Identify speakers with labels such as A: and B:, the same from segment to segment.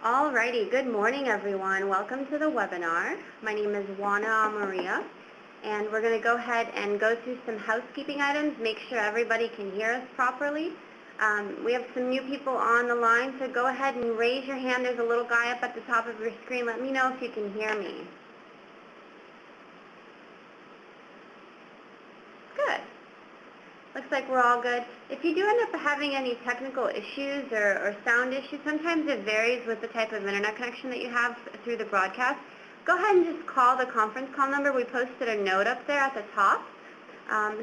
A: Alrighty, good morning everyone. Welcome to the webinar. My name is Juana Maria, and we're going to go ahead and go through some housekeeping items, make sure everybody can hear us properly. We have some new people on the line, so go ahead and raise your hand. There's a little guy up at the top of your screen. Let me know if you can hear me. Good. Looks like we're all good. If you do end up having any technical issues or sound issues, sometimes it varies with the type of internet connection that you have through the broadcast. Go ahead and just call the conference call number. We posted a note up there at the top.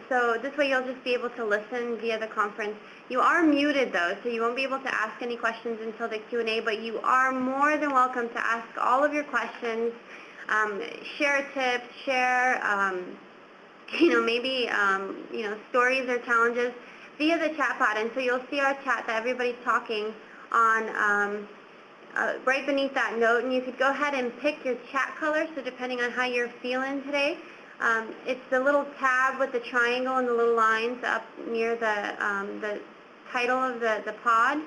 A: So this way you'll just be able to listen via the conference. You are muted though, so you won't be able to ask any questions until the Q&A, but you are more than welcome to ask all of your questions, share tips, share maybe stories or challenges via the chat pod. And so you'll see our chat that everybody's talking on right beneath that note, and you could go ahead and pick your chat color. So depending on how you're feeling today, it's the little tab with the triangle and the little lines up near the title of the pod.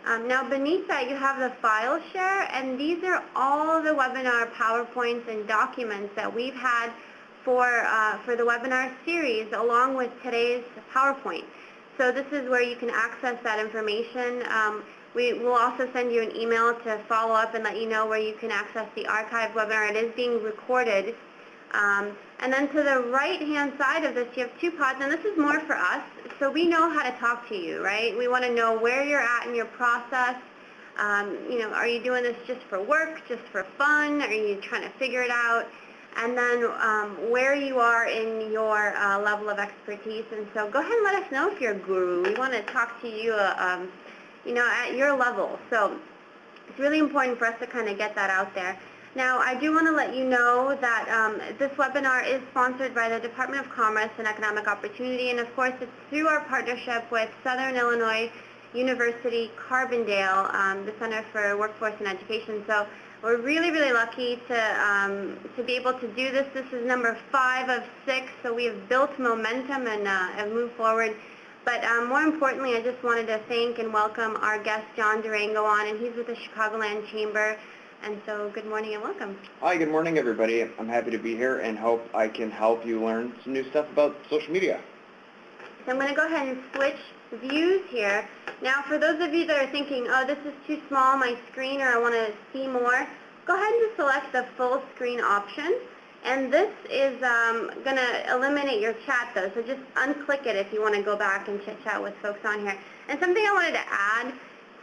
A: Now beneath that you have the file share, and these are all the webinar PowerPoints and documents that we've had for the webinar series along with today's PowerPoint. So this is where you can access that information. We will also send you an email to follow up and let you know where you can access the archived webinar. It is being recorded. And then to the right-hand side of this, you have two pods, and this is more for us. So we know how to talk to you, right? We want to know where you're at in your process. Are you doing this just for work, just for fun? Are you trying to figure it out? And then where you are in your level of expertise. And so go ahead and let us know if you're a guru. We want to talk to you, at your level. So it's really important for us to kind of get that out there. Now, I do want to let you know that this webinar is sponsored by the Department of Commerce and Economic Opportunity, and of course, it's through our partnership with Southern Illinois University Carbondale, the Center for Workforce and Education. So we're really, really lucky to be able to do this. This is number 5 of 6, so we have built momentum and moved forward. But more importantly, I just wanted to thank and welcome our guest, John Durango, on, and he's with the Chicagoland Chamber. And so good morning and welcome.
B: Hi, good morning, everybody. I'm happy to be here and hope I can help you learn some new stuff about social media.
A: So I'm going to go ahead and switch views here. Now, for those of you that are thinking, oh, this is too small, my screen, or I want to see more, go ahead and just select the full screen option. And this is going to eliminate your chat, though, so just unclick it if you want to go back and chit-chat with folks on here. And something I wanted to add,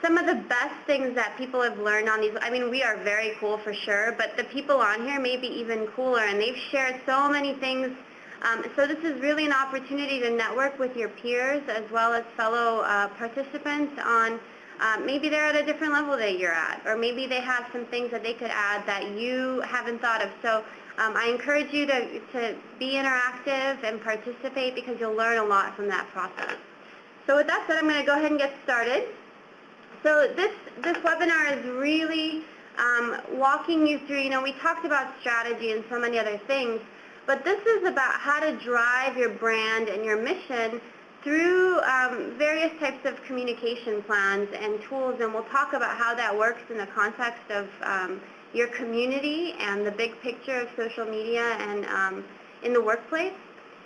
A: some of the best things that people have learned on these, I mean, we are very cool for sure, but the people on here may be even cooler, and they've shared so many things. So this is really an opportunity to network with your peers as well as fellow participants on maybe they're at a different level that you're at, or maybe they have some things that they could add that you haven't thought of. So I encourage you to be interactive and participate because you'll learn a lot from that process. So with that said, I'm going to go ahead and get started. So this webinar is really walking you through, we talked about strategy and so many other things, but this is about how to drive your brand and your mission through various types of communication plans and tools, and we'll talk about how that works in the context of your community and the big picture of social media and in the workplace.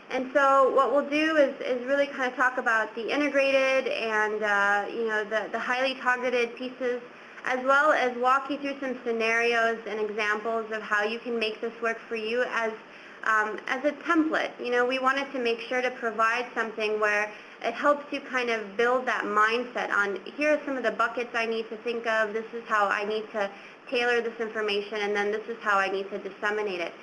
A: And so what we'll do is really kind of talk about the integrated and the highly targeted pieces, as well as walk you through some scenarios and examples of how you can make this work for you as a template. We wanted to make sure to provide something where it helps you kind of build that mindset on, here are some of the buckets I need to think of, this is how I need to tailor this information, and then this is how I need to disseminate it.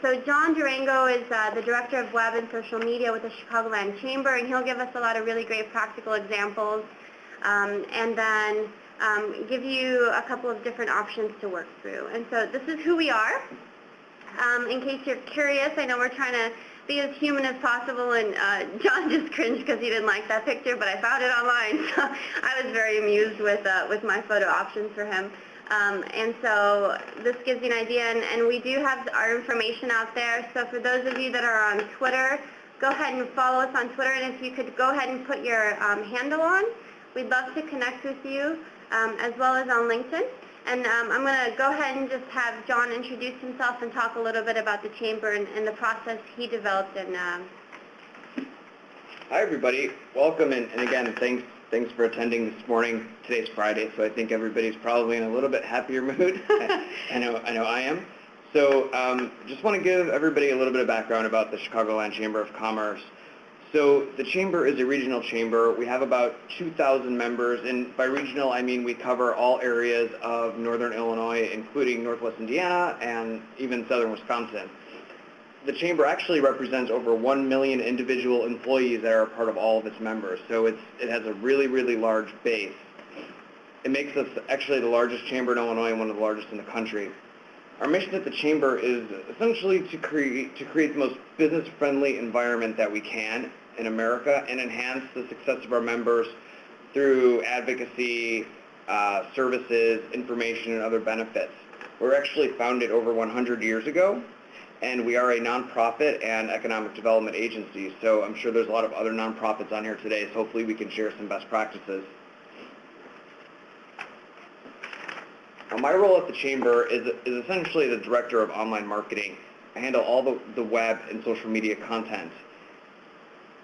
A: So John Durango is the Director of Web and Social Media with the Chicagoland Chamber, and he'll give us a lot of really great practical examples and then give you a couple of different options to work through. And so this is who we are. In case you're curious, I know we're trying to be as human as possible, and John just cringed because he didn't like that picture, but I found it online, so I was very amused with my photo options for him. And so this gives you an idea, and we do have our information out there. So for those of you that are on Twitter, go ahead and follow us on Twitter, and if you could go ahead and put your handle on, we'd love to connect with you, as well as on LinkedIn. And I'm going to go ahead and just have John introduce himself and talk a little bit about the chamber and the process he developed. And
B: Hi everybody, welcome, and again, thanks for attending this morning. Today's Friday, so I think everybody's probably in a little bit happier mood. I know I am. So just want to give everybody a little bit of background about the Chicagoland Chamber of Commerce. So the chamber is a regional chamber. We have about 2,000 members, and by regional I mean we cover all areas of northern Illinois, including northwest Indiana and even southern Wisconsin. The chamber actually represents over 1 million individual employees that are a part of all of its members, so it has a really, really large base. It makes us actually the largest chamber in Illinois and one of the largest in the country. Our mission at the chamber is essentially to create the most business-friendly environment that we can in America and enhance the success of our members through advocacy, services, information, and other benefits. We were actually founded over 100 years ago, and we are a nonprofit and economic development agency, so I'm sure there's a lot of other nonprofits on here today, so hopefully we can share some best practices. Now, my role at the chamber is essentially the director of online marketing. I handle all the web and social media content.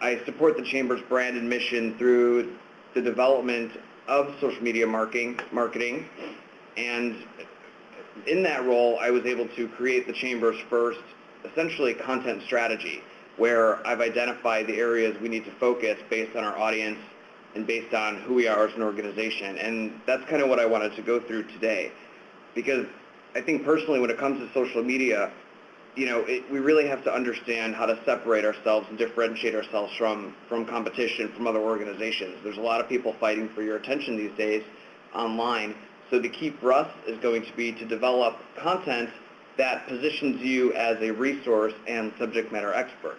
B: I support the chamber's brand and mission through the development of social media marketing, and in that role, I was able to create the chamber's first, essentially, content strategy, where I've identified the areas we need to focus based on our audience and based on who we are as an organization. And that's kind of what I wanted to go through today, because I think personally when it comes to social media, we really have to understand how to separate ourselves and differentiate ourselves from competition, from other organizations. There's a lot of people fighting for your attention these days online. So the key for us is going to be to develop content that positions you as a resource and subject matter expert.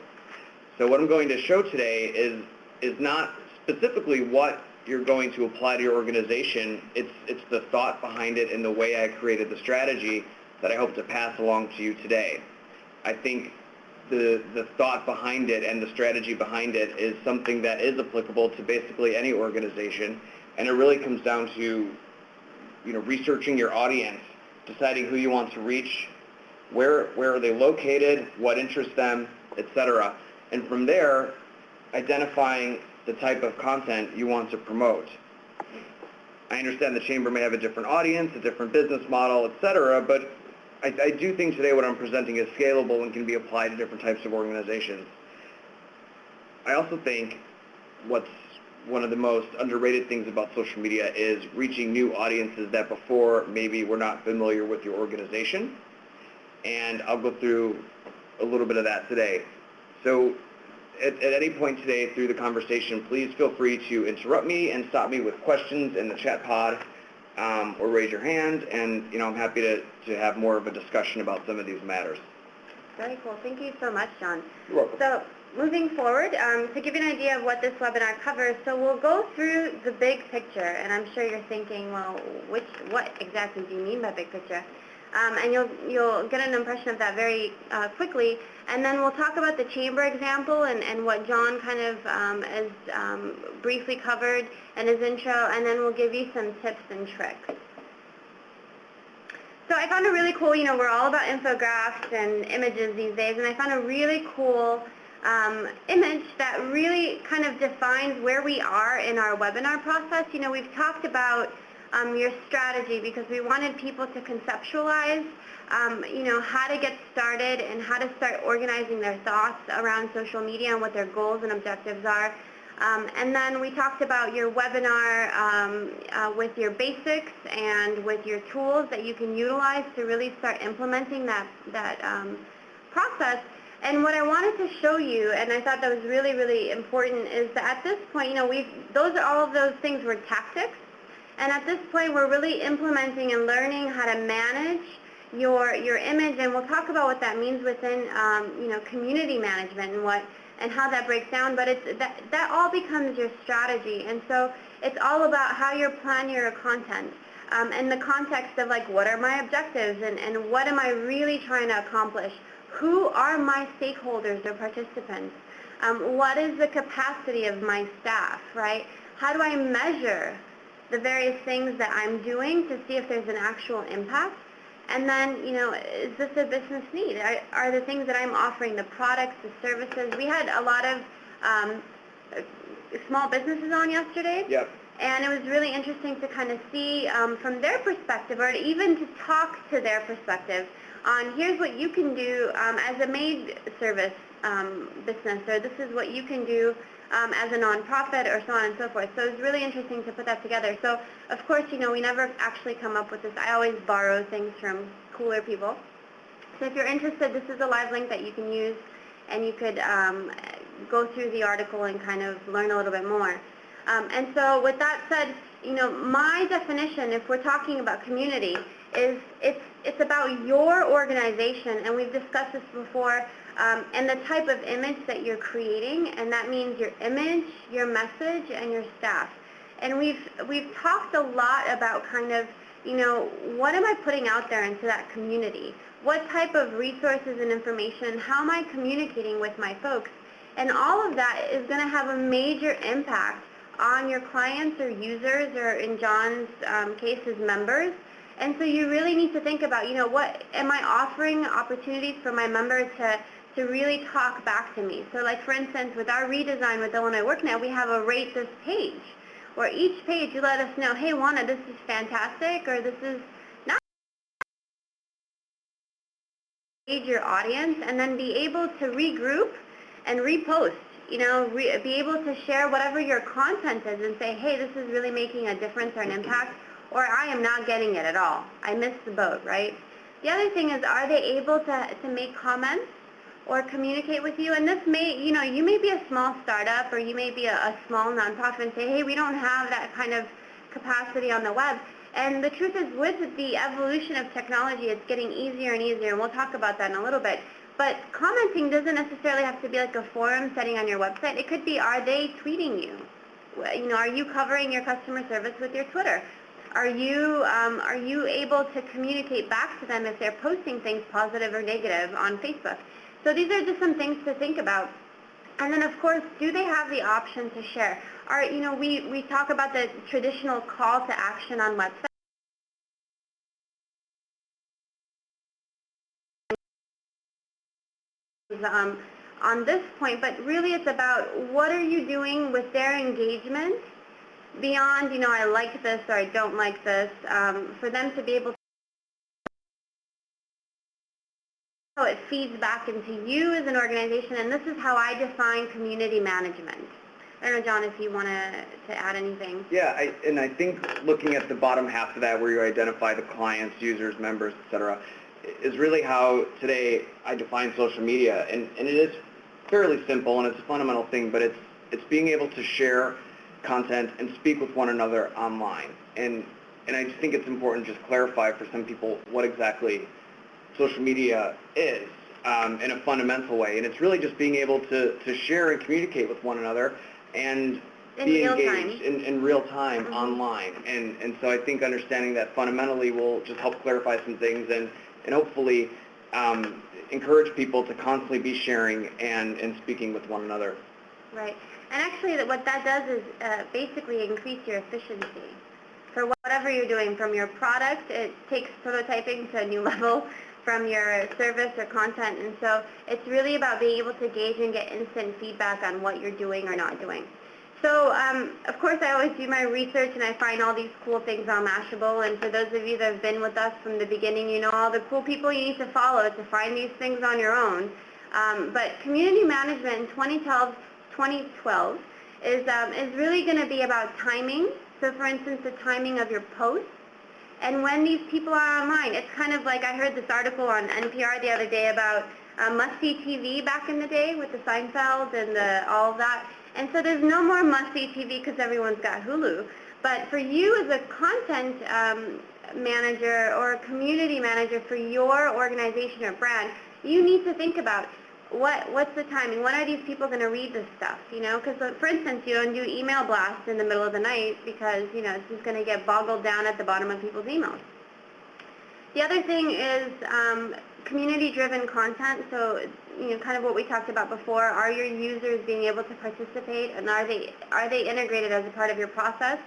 B: So what I'm going to show today is not specifically what you're going to apply to your organization. It's the thought behind it and the way I created the strategy that I hope to pass along to you today. I think the thought behind it and the strategy behind it is something that is applicable to basically any organization, and it really comes down to researching your audience, deciding who you want to reach, where are they located, what interests them, etc. And from there, identifying the type of content you want to promote. I understand the chamber may have a different audience, a different business model, etc., but I do think today what I'm presenting is scalable and can be applied to different types of organizations. I also think what's one of the most underrated things about social media is reaching new audiences that before maybe were not familiar with your organization. And I'll go through a little bit of that today. So at any point today through the conversation, please feel free to interrupt me and stop me with questions in the chat pod, or raise your hand, and I'm happy to have more of a discussion about some of these matters.
A: Very cool. Thank you so much, John.
B: You're welcome.
A: So moving forward, to give you an idea of what this webinar covers, so we'll go through the big picture, and I'm sure you're thinking, well, what exactly do you mean by big picture? And you'll get an impression of that very quickly, and then we'll talk about the chamber example and what John kind of has briefly covered in his intro, and then we'll give you some tips and tricks. So I found a really cool, we're all about infographics and images these days, and I found a really cool image that really kind of defines where we are in our webinar process. We've talked about your strategy because we wanted people to conceptualize, how to get started and how to start organizing their thoughts around social media and what their goals and objectives are. And then we talked about your webinar with your basics and with your tools that you can utilize to really start implementing that process. And what I wanted to show you, and I thought that was really, really important, is that at this point, all of those things were tactics. And at this point, we're really implementing and learning how to manage your image, and we'll talk about what that means within, community management and how that breaks down. But that all becomes your strategy, and so it's all about how you plan your content in the context of what are my objectives and what am I really trying to accomplish? Who are my stakeholders or participants? What is the capacity of my staff, right? How do I measure the various things that I'm doing to see if there's an actual impact. And then, is this a business need? Are the things that I'm offering, the products, the services? We had a lot of small businesses on yesterday.
B: Yep.
A: And it was really interesting to kind of see from their perspective, or even to talk to their perspective on here's what you can do as a maid service business, or this is what you can do as a nonprofit, or so on and so forth. So it was really interesting to put that together. So, of course, we never actually come up with this. I always borrow things from cooler people. So if you're interested, this is a live link that you can use, and you could go through the article and kind of learn a little bit more. And so with that said, my definition, if we're talking about community, is it's about your organization, and we've discussed this before, and the type of image that you're creating, and that means your image, your message, and your staff. And we've talked a lot about kind of, what am I putting out there into that community? What type of resources and information, how am I communicating with my folks? And all of that is going to have a major impact on your clients or users, or in John's case, his members. And so you really need to think about, what am I offering opportunities for my members to really talk back to me. So like, for instance, with our redesign with Illinois WorkNet, we have a rate this page, where each page you let us know, hey, Juana, this is fantastic, or this is not. Engage your audience, and then be able to regroup and repost. Be able to share whatever your content is and say, hey, this is really making a difference or an impact, or I am not getting it at all. I missed the boat, right? The other thing is, are they able to make comments or communicate with you? And this may, you may be a small startup, or you may be a small nonprofit and say, hey, we don't have that kind of capacity on the web. And the truth is, with the evolution of technology, it's getting easier and easier, and we'll talk about that in a little bit. But commenting doesn't necessarily have to be like a forum setting on your website. It could be, are they tweeting you? Are you covering your customer service with your Twitter? Are you able to communicate back to them if they're posting things positive or negative on Facebook? So these are just some things to think about. And then, of course, do they have the option to share? We talk about the traditional call to action on websites. On this point, but really it's about what are you doing with their engagement beyond, I like this or I don't like this, for them to be able to, how it feeds back into you as an organization, and this is how I define community management. I don't know, John, if you want to add anything.
B: Yeah, I think looking at the bottom half of that, where you identify the clients, users, members, etc., is really how today I define social media, and it is fairly simple, and it's a fundamental thing, but it's being able to share content and speak with one another online. And I just think it's important to just clarify for some people what exactly social media is in a fundamental way. And it's really just being able to share and communicate with one another and be engaged in real time online. And so I think understanding that fundamentally will just help clarify some things and hopefully encourage people to constantly be sharing and speaking with one another.
A: Right. And actually what that does is basically increase your efficiency. For whatever you're doing, from your product, it takes prototyping to a new level, from your service or content. And so it's really about being able to gauge and get instant feedback on what you're doing or not doing. So, of course, I always do my research, and I find all these cool things on Mashable. And for those of you that have been with us from the beginning, you know all the cool people you need to follow to find these things on your own. But community management in 2012 is really going to be about timing. So, for instance, the timing of your posts and when these people are online. It's kind of like I heard this article on NPR the other day about must-see TV back in the day with the Seinfeld and all of that. And so there's no more must-see TV because everyone's got Hulu. But for you as a content manager or a community manager for your organization or brand, you need to think about what's the timing? When are these people going to read this stuff? Because for instance, you don't do email blasts in the middle of the night because it's just going to get boggled down at the bottom of people's emails. The other thing is community-driven content. So kind of what we talked about before. Are your users being able to participate, and are they integrated as a part of your process?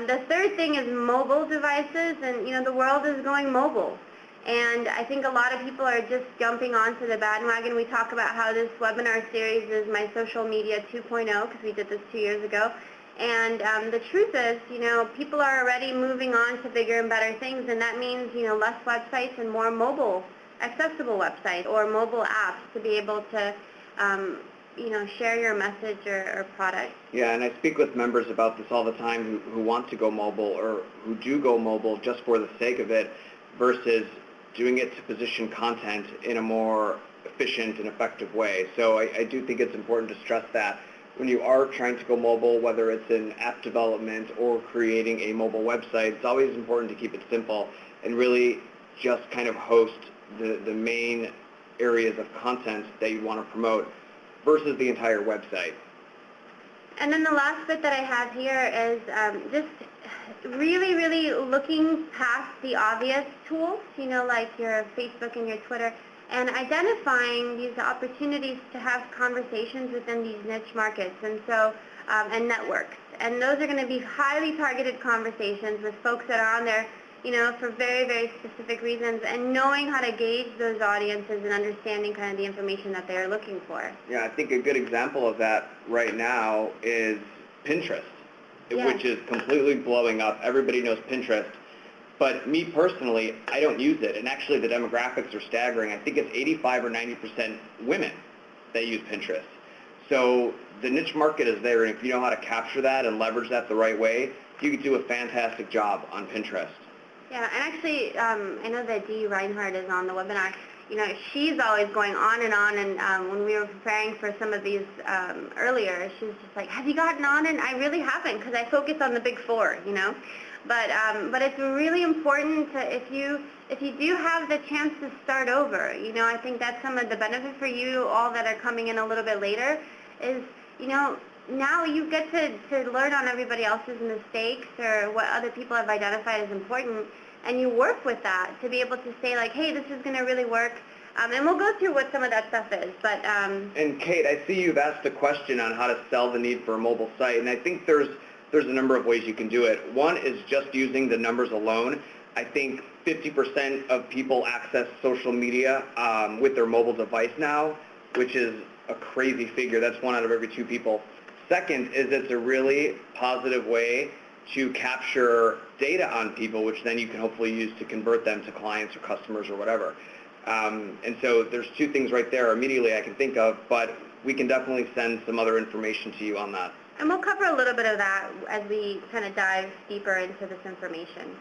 A: The third thing is mobile devices, and the world is going mobile. And I think a lot of people are just jumping onto the bandwagon. We talk about how this webinar series is my social media 2.0 because we did this 2 years ago. And the truth is, people are already moving on to bigger and better things, and that means, less websites and more mobile, accessible websites or mobile apps to be able to, share your message or product.
B: Yeah, and I speak with members about this all the time who want to go mobile or who do go mobile just for the sake of it versus doing it to position content in a more efficient and effective way. So I do think it's important to stress that when you are trying to go mobile, whether it's in app development or creating a mobile website, it's always important to keep it simple and really just kind of host the main areas of content that you want to promote versus the entire website.
A: And then the last bit that I have here is just really, really looking past the obvious tools, like your Facebook and your Twitter, and identifying these opportunities to have conversations within these niche markets and networks. And those are going to be highly targeted conversations with folks that are on there, for very, very specific reasons, and knowing how to gauge those audiences and understanding kind of the information that they're looking for.
B: Yeah, I think a good example of that right now is Pinterest, which is completely blowing up. Everybody knows Pinterest. But me personally, I don't use it. And actually the demographics are staggering. I think it's 85 or 90% women that use Pinterest. So the niche market is there, and if you know how to capture that and leverage that the right way, you can do a fantastic job on Pinterest.
A: Yeah, and actually, I know that Dee Reinhardt is on the webinar. She's always going on, and when we were preparing for some of these earlier, she was just like, have you gotten on? And I really haven't, because I focus on the big four, But it's really important to, if you do have the chance to start over, I think that's some of the benefit for you all that are coming in a little bit later is, now you get to learn on everybody else's mistakes or what other people have identified as important, and you work with that to be able to say like, hey, this is going to really work. And we'll go through what some of that stuff is. But
B: And Kate, I see you've asked a question on how to sell the need for a mobile site, and I think there's a number of ways you can do it. One is just using the numbers alone. I think 50% of people access social media with their mobile device now, which is a crazy figure. That's 1 out of every 2 people. Second is it's a really positive way to capture data on people, which then you can hopefully use to convert them to clients or customers or whatever. And so there's 2 things right there immediately I can think of, but we can definitely send some other information to you on that.
A: And we'll cover a little bit of that as we kind of dive deeper into this information.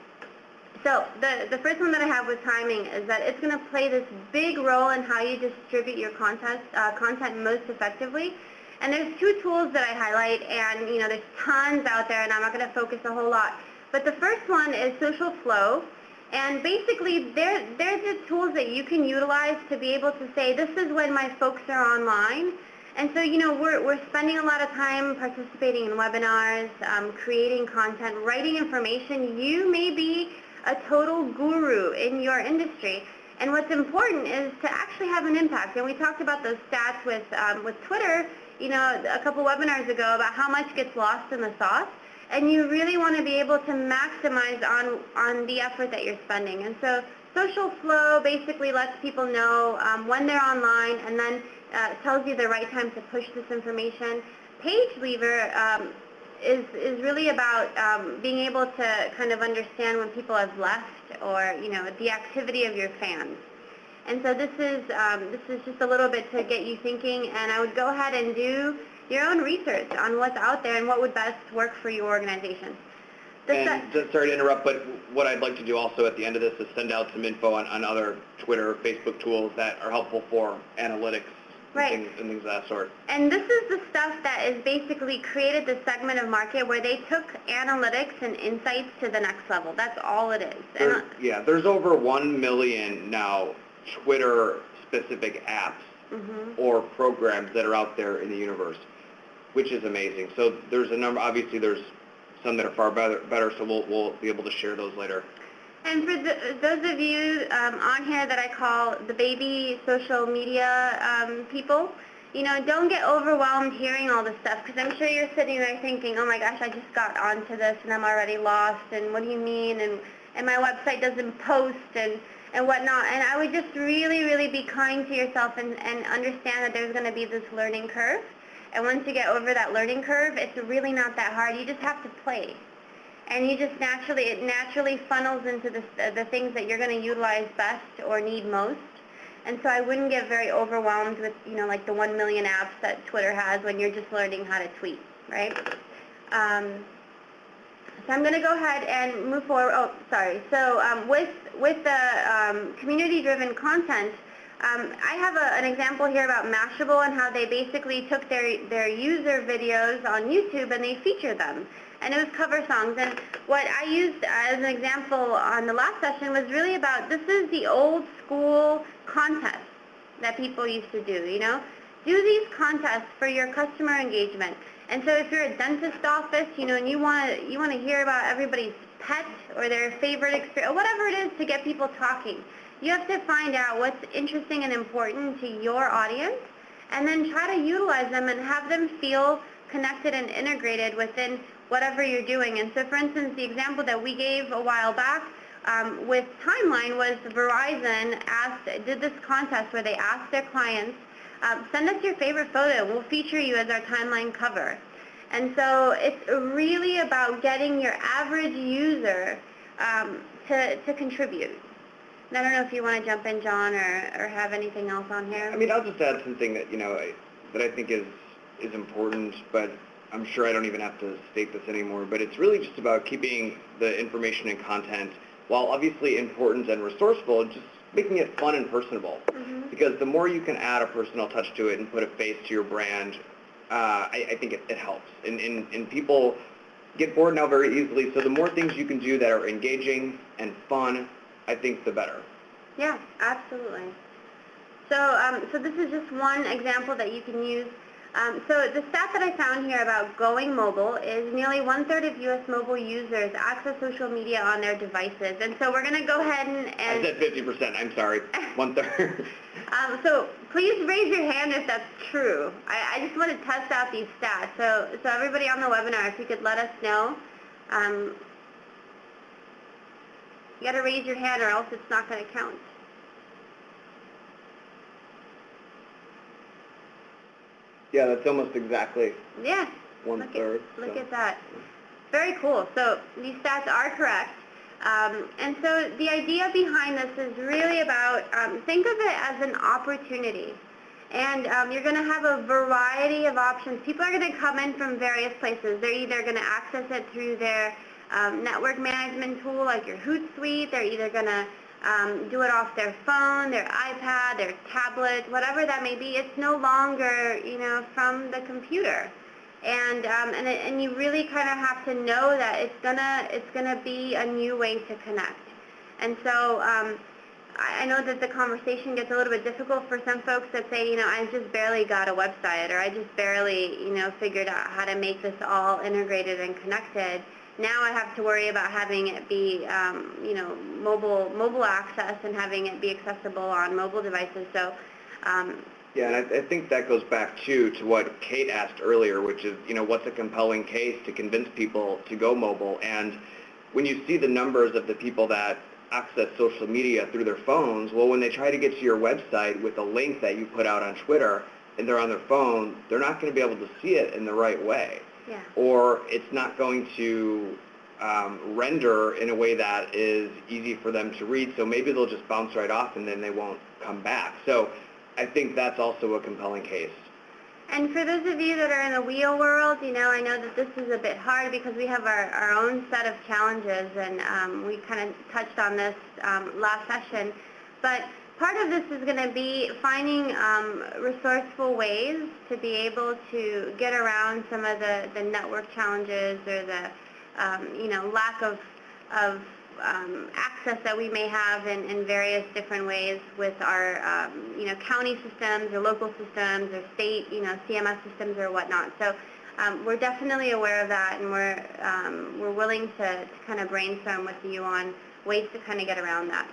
A: So the first one that I have with timing is that it's going to play this big role in how you distribute your content most effectively. And there's 2 tools that I highlight, and there's tons out there, and I'm not going to focus a whole lot. But the first one is Social Flow, and basically they're the tools that you can utilize to be able to say, this is when my folks are online. And so, we're spending a lot of time participating in webinars, creating content, writing information. You may be a total guru in your industry. And what's important is to actually have an impact. And we talked about those stats with Twitter, a couple webinars ago about how much gets lost in the sauce. And you really want to be able to maximize on the effort that you're spending. And so Social Flow basically lets people know when they're online, and then tells you the right time to push this information. Page Lever is really about being able to kind of understand when people have left, or the activity of your fans. And so this is just a little bit to get you thinking, and I would go ahead and do your own research on what's out there and what would best work for your organization.
B: Sorry to interrupt, but what I'd like to do also at the end of this is send out some info on other Twitter, Facebook tools that are helpful for analytics.
A: Right.
B: And things of that sort.
A: And this is the stuff that is basically created the segment of market where they took analytics and insights to the next level. That's all it is.
B: There's over 1 million now Twitter-specific apps or programs that are out there in the universe, which is amazing. So there's a number. Obviously, there's some that are far better. So we'll be able to share those later.
A: And for those of you on here that I call the baby social media people, don't get overwhelmed hearing all this stuff, because I'm sure you're sitting there thinking, oh my gosh, I just got onto this and I'm already lost, and what do you mean, and my website doesn't post, and whatnot. And I would just really, really be kind to yourself and understand that there's going to be this learning curve. And once you get over that learning curve, it's really not that hard. You just have to play. And you just it naturally funnels into the things that you're going to utilize best or need most. And so I wouldn't get very overwhelmed with, like the 1 million apps that Twitter has when you're just learning how to tweet, right? So I'm going to go ahead and move forward. Oh, sorry. So with the community-driven content, I have an example here about Mashable and how they basically took their user videos on YouTube and they featured them. And it was cover songs. And what I used as an example on the last session was really about, this is the old school contest that people used to do, Do these contests for your customer engagement. And so if you're a dentist office, and you want to hear about everybody's pet or their favorite experience, or whatever it is to get people talking, you have to find out what's interesting and important to your audience, and then try to utilize them and have them feel connected and integrated within whatever you're doing. And so, for instance, the example that we gave a while back with Timeline was Verizon did this contest where they asked their clients, send us your favorite photo, we'll feature you as our Timeline cover. And so it's really about getting your average user to contribute. And I don't know if you want to jump in, John, or have anything else on here.
B: I mean, I'll just add something that, that I think is important, but I'm sure I don't even have to state this anymore, but it's really just about keeping the information and content, while obviously important and resourceful, just making it fun and personable. Mm-hmm. Because the more you can add a personal touch to it and put a face to your brand, I think it helps. And people get bored now very easily, so the more things you can do that are engaging and fun, I think the better.
A: Yeah, absolutely. So this is just one example that you can use. So the stat that I found here about going mobile is nearly 1/3 of U.S. mobile users access social media on their devices. And so we're going to go ahead and...
B: I said 50%, I'm sorry, 1/3.
A: So please raise your hand if that's true. I just want to test out these stats. So everybody on the webinar, if you could let us know. You got to raise your hand or else it's not going to count.
B: Yeah, that's almost exactly
A: Yeah.
B: 1/3.
A: Look at that. Very cool. So these stats are correct. And so the idea behind this is really about, think of it as an opportunity. And you're going to have a variety of options. People are going to come in from various places. They're either going to access it through their network management tool like your Hootsuite. They're either going to do it off their phone, their iPad, their tablet, whatever that may be. It's no longer, from the computer. And you really kind of have to know that it's gonna be a new way to connect. And so I know that the conversation gets a little bit difficult for some folks that say, I just barely got a website, or I just barely, figured out how to make this all integrated and connected. Now I have to worry about having it be, mobile access and having it be accessible on mobile devices. So.
B: Yeah, and I think that goes back, too, to what Kate asked earlier, which is, what's a compelling case to convince people to go mobile? And when you see the numbers of the people that access social media through their phones, well, when they try to get to your website with a link that you put out on Twitter and they're on their phone, they're not going to be able to see it in the right way.
A: Yeah.
B: Or it's not going to render in a way that is easy for them to read, so maybe they'll just bounce right off and then they won't come back. So I think that's also a compelling case.
A: And for those of you that are in the wheel world, I know that this is a bit hard because we have our own set of challenges, and we kind of touched on this last session. But part of this is going to be finding resourceful ways to be able to get around some of the network challenges or the lack of access that we may have in various different ways with our county systems or local systems or state CMS systems or whatnot. So we're definitely aware of that, and we're willing to kind of brainstorm with you on ways to kind of get around that.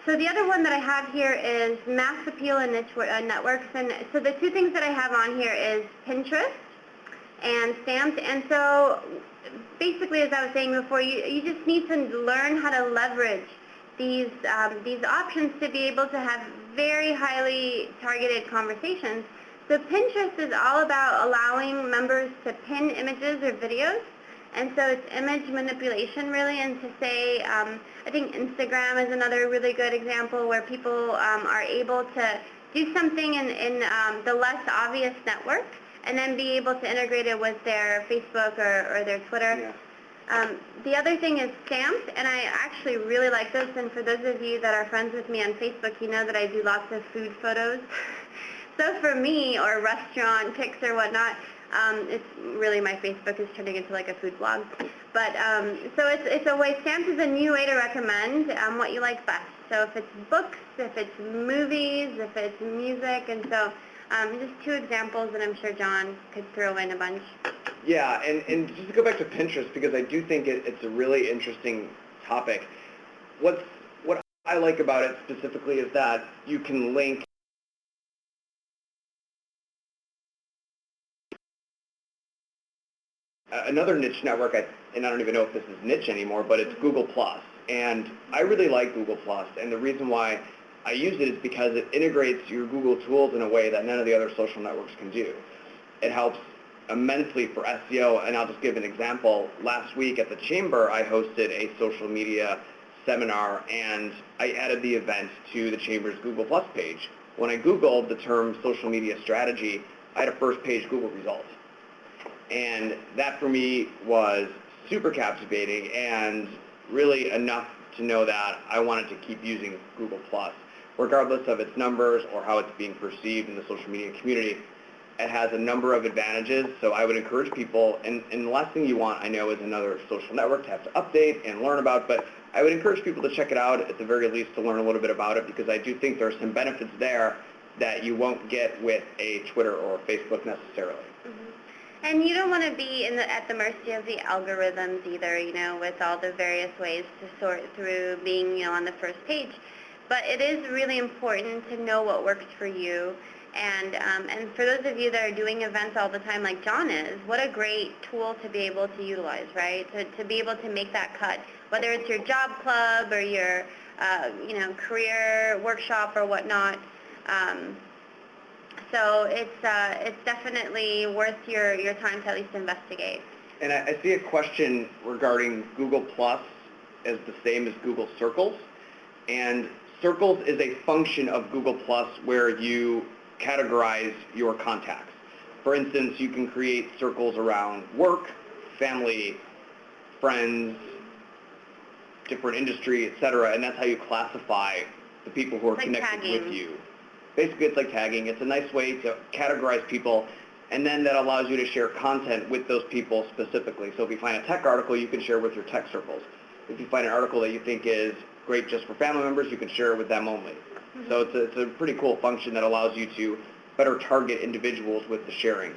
A: So the other one that I have here is mass appeal and niche networks. And so the two things that I have on here is Pinterest and stamped. And so basically, as I was saying before, you just need to learn how to leverage these options to be able to have very highly targeted conversations. So Pinterest is all about allowing members to pin images or videos. And so it's image manipulation, really, and to say, I think Instagram is another really good example where people are able to do something in the less obvious network and then be able to integrate it with their Facebook or their Twitter.
B: Yeah.
A: The other thing is stamped, and I actually really like this, and for those of you that are friends with me on Facebook, you know that I do lots of food photos. So for me, or restaurant pics or whatnot, it's really, my Facebook is turning into like a food blog. But so it's a way, stamped is a new way to recommend what you like best. So if it's books, if it's movies, if it's music, and so just two examples, and I'm sure John could throw in a bunch.
B: Yeah, and just to go back to Pinterest, because I do think it's a really interesting topic. What I like about it specifically is that you can link another niche network, and I don't even know if this is niche anymore, but it's Google+. And I really like Google+, and the reason why I use it is because it integrates your Google tools in a way that none of the other social networks can do. It helps immensely for SEO, and I'll just give an example. Last week at the Chamber, I hosted a social media seminar, and I added the event to the Chamber's Google+ page. When I Googled the term social media strategy, I had a first page Google result. And that for me was super captivating and really enough to know that I wanted to keep using Google+, regardless of its numbers or how it's being perceived in the social media community. It has a number of advantages, so I would encourage people, and the last thing you want, I know, is another social network to have to update and learn about, but I would encourage people to check it out, at the very least to learn a little bit about it, because I do think there are some benefits there that you won't get with a Twitter or Facebook necessarily.
A: And you don't want to be at the mercy of the algorithms either, with all the various ways to sort through being, on the first page. But it is really important to know what works for you. And for those of you that are doing events all the time like John is, what a great tool to be able to utilize, right? To be able to make that cut, whether it's your job club or your, career workshop or whatnot. So it's definitely worth your time to at least investigate.
B: And I see a question regarding Google Plus as the same as Google Circles. And Circles is a function of Google Plus where you categorize your contacts. For instance, you can create circles around work, family, friends, different industry, etc., and that's how you classify the people who are connected with you. Basically, it's like tagging. It's a nice way to categorize people, and then that allows you to share content with those people specifically. So if you find a tech article, you can share with your tech circles. If you find an article that you think is great just for family members, you can share it with them only. Mm-hmm. So it's a pretty cool function that allows you to better target individuals with the sharing.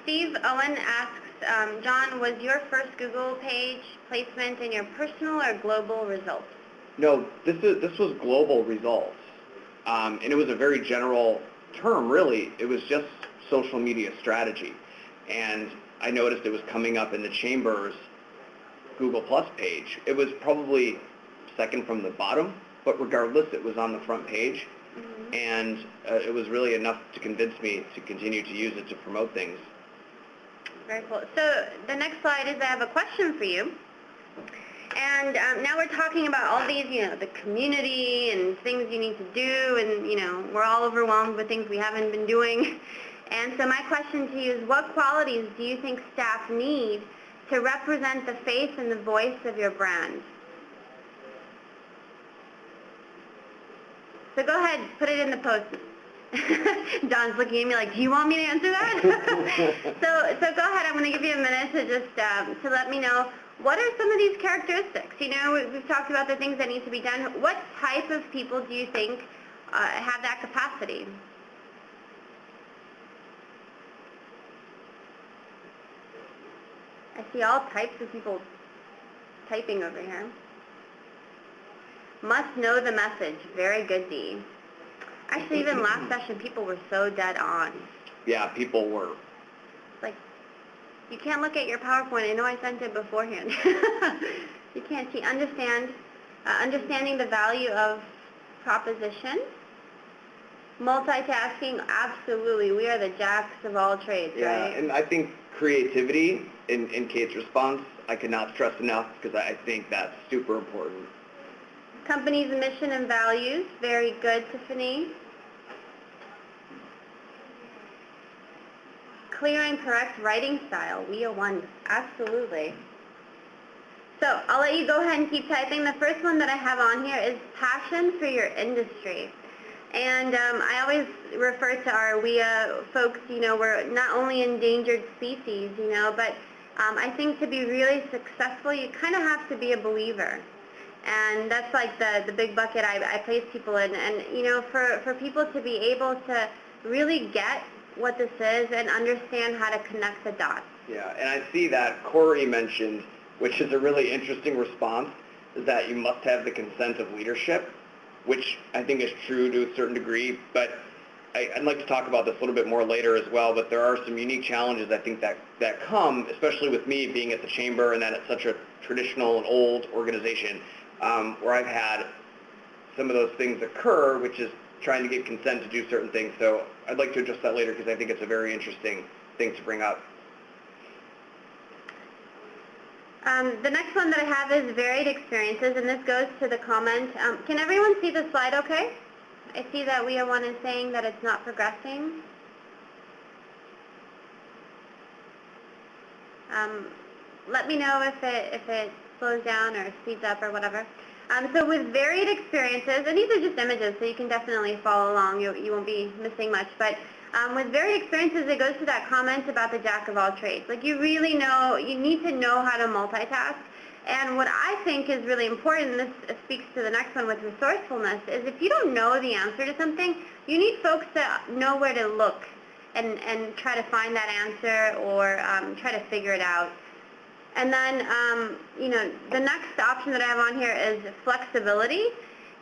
A: Steve Owen asks, John, was your first Google page placement in your personal or global results?
B: No, this was global results. And it was a very general term, really. It was just social media strategy. And I noticed it was coming up in the Chamber's Google Plus page. It was probably second from the bottom, but regardless, it was on the front page. Mm-hmm. And it was really enough to convince me to continue to use it to promote things.
A: Very cool. So the next slide is I have a question for you. And now we're talking about all these, the community and things you need to do, and, we're all overwhelmed with things we haven't been doing. And so my question to you is, what qualities do you think staff need to represent the face and the voice of your brand? So go ahead, put it in the post. Don's looking at me like, do you want me to answer that? so go ahead, I'm going to give you a minute to just to let me know, what are some of these characteristics? We've talked about the things that need to be done. What type of people do you think have that capacity? I see all types of people typing over here. Must know the message. Very good, Dee. Actually, even last session, people were so dead on.
B: Yeah, people were.
A: Like, you can't look at your PowerPoint. I know I sent it beforehand. You can't see. Understanding the value of proposition. Multitasking, absolutely. We are the jacks of all trades,
B: Yeah,
A: right?
B: and I think creativity in Kate's response, I cannot stress enough because I think that's super important.
A: Company's mission and values. Very good, Tiffany. Clear and correct writing style. We are one. Absolutely. So I'll let you go ahead and keep typing. The first one that I have on here is passion for your industry. And I always refer to our WIA folks, we're not only endangered species, but I think to be really successful, you kind of have to be a believer. And that's like the big bucket I place people in. And, for people to be able to really get what this is and understand how to connect the dots.
B: Yeah, and I see that Corey mentioned, which is a really interesting response, is that you must have the consent of leadership, which I think is true to a certain degree, but I'd like to talk about this a little bit more later as well, but there are some unique challenges I think that come, especially with me being at the Chamber and that it's such a traditional and old organization, where I've had some of those things occur, which is trying to get consent to do certain things. So I'd like to address that later because I think it's a very interesting thing to bring up.
A: The next one that I have is varied experiences, and this goes to the comment. Can everyone see the slide okay? I see that WIA1 is saying that it's not progressing. Let me know if it slows down or speeds up or whatever. So with varied experiences, and these are just images, so you can definitely follow along. You won't be missing much. But with varied experiences, it goes to that comment about the jack of all trades. Like you really you need to know how to multitask. And what I think is really important, and this speaks to the next one with resourcefulness, is if you don't know the answer to something, you need folks to know where to look and try to find that answer or try to figure it out. And then, the next option that I have on here is flexibility.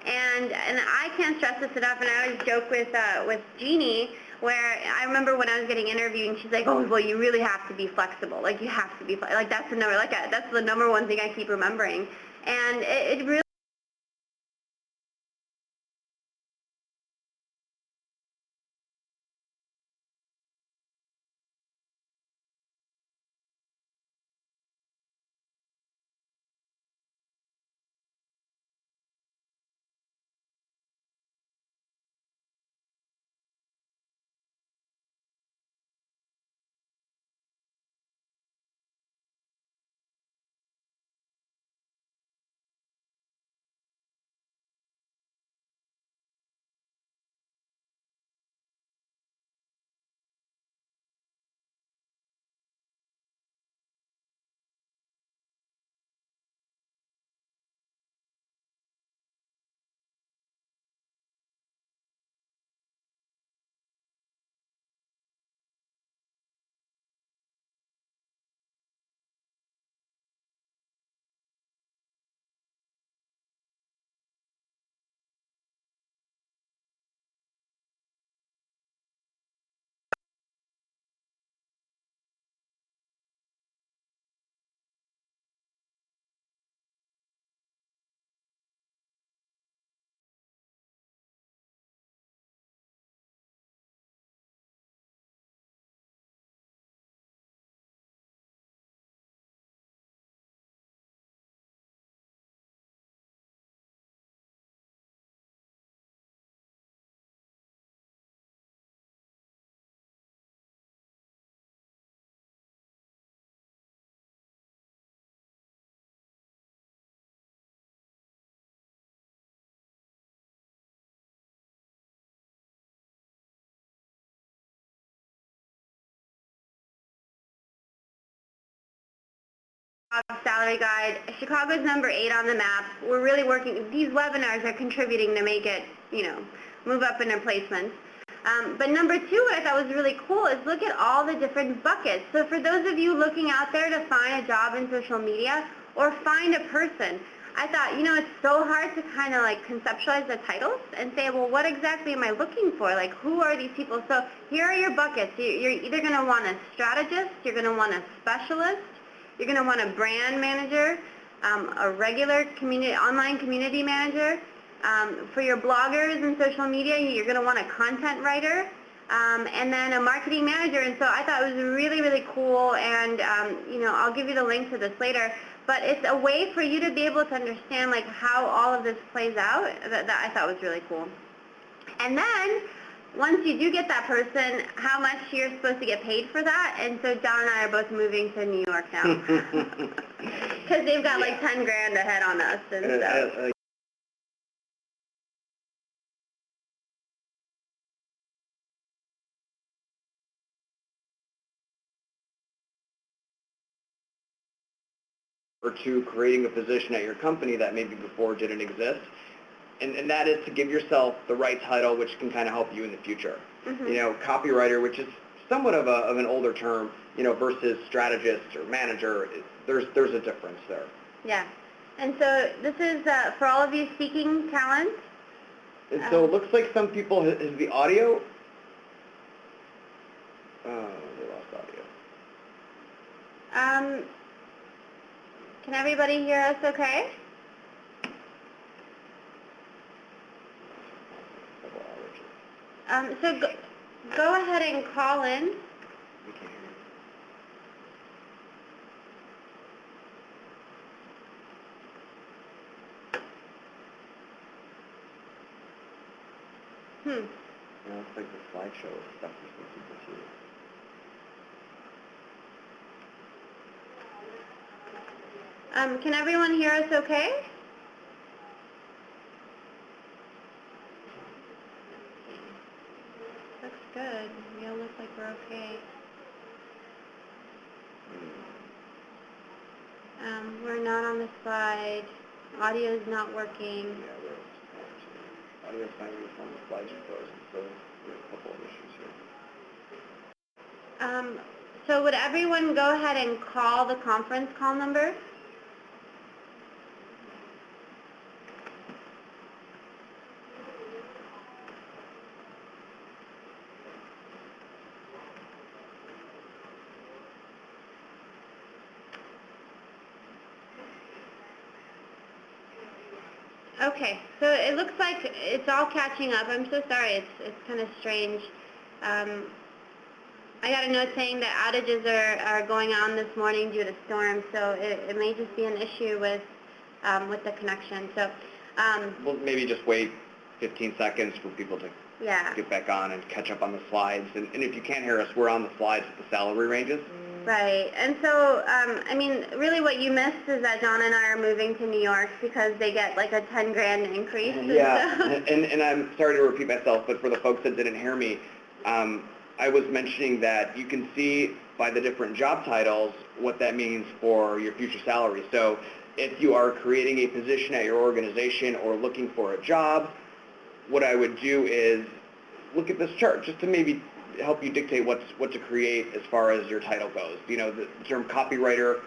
A: And I can't stress this enough, and I always joke with Jeannie, where I remember when I was getting interviewed, and she's like, oh, well, you really have to be flexible. Like, you have to be, like, that's the number one thing I keep remembering. And it really salary guide. Chicago's number 8 on the map. We're really working. These webinars are contributing to make it, move up in their placements. But number 2, what I thought was really cool is look at all the different buckets. So for those of you looking out there to find a job in social media or find a person, I thought, it's so hard to kind of like conceptualize the titles and say, well, what exactly am I looking for? Like, who are these people? So here are your buckets. You're either going to want a strategist, you're going to want a specialist, you're going to want a brand manager, a regular online community manager. For your bloggers and social media, you're going to want a content writer. And then a marketing manager, and so I thought it was really, really cool, and I'll give you the link to this later, but it's a way for you to be able to understand like how all of this plays out that I thought was really cool. And then, once you do get that person, how much you're supposed to get paid for that, and so John and I are both moving to New York now, because they've got like 10 grand ahead on us, and so.
B: Or to creating a position at your company that maybe before didn't exist. And that is to give yourself the right title, which can kind of help you in the future.
A: Mm-hmm.
B: Copywriter, which is somewhat of an older term, versus strategist or manager. There's a difference there.
A: Yeah. And so this is for all of you seeking talent.
B: And so it looks like some people, is the audio? Oh, they lost audio.
A: Can everybody hear us okay? So go ahead and call in.
B: We can't hear you. It's like the slideshow is stuck with some people too.
A: Can everyone hear us okay? Looks good. We all look like we're okay. We're not on the slide. Audio is not working.
B: Yeah, audio's not even on the slides are frozen, so we have a couple of issues here.
A: So would everyone go ahead and call the conference call number? Okay, so it looks like it's all catching up. I'm so sorry, it's kind of strange. I got a note saying that outages are going on this morning due to storm, so it may just be an issue with the connection. So
B: We'll maybe just wait 15 seconds for people to get back on and catch up on the slides. And if you can't hear us, we're on the slides with the salary ranges.
A: Right, and so, really what you missed is that John and I are moving to New York because they get like a 10 grand increase.
B: Yeah, and I'm sorry to repeat myself, but for the folks that didn't hear me, I was mentioning that you can see by the different job titles what that means for your future salary. So if you are creating a position at your organization or looking for a job, what I would do is look at this chart just to maybe help you dictate what to create as far as your title goes. The term copywriter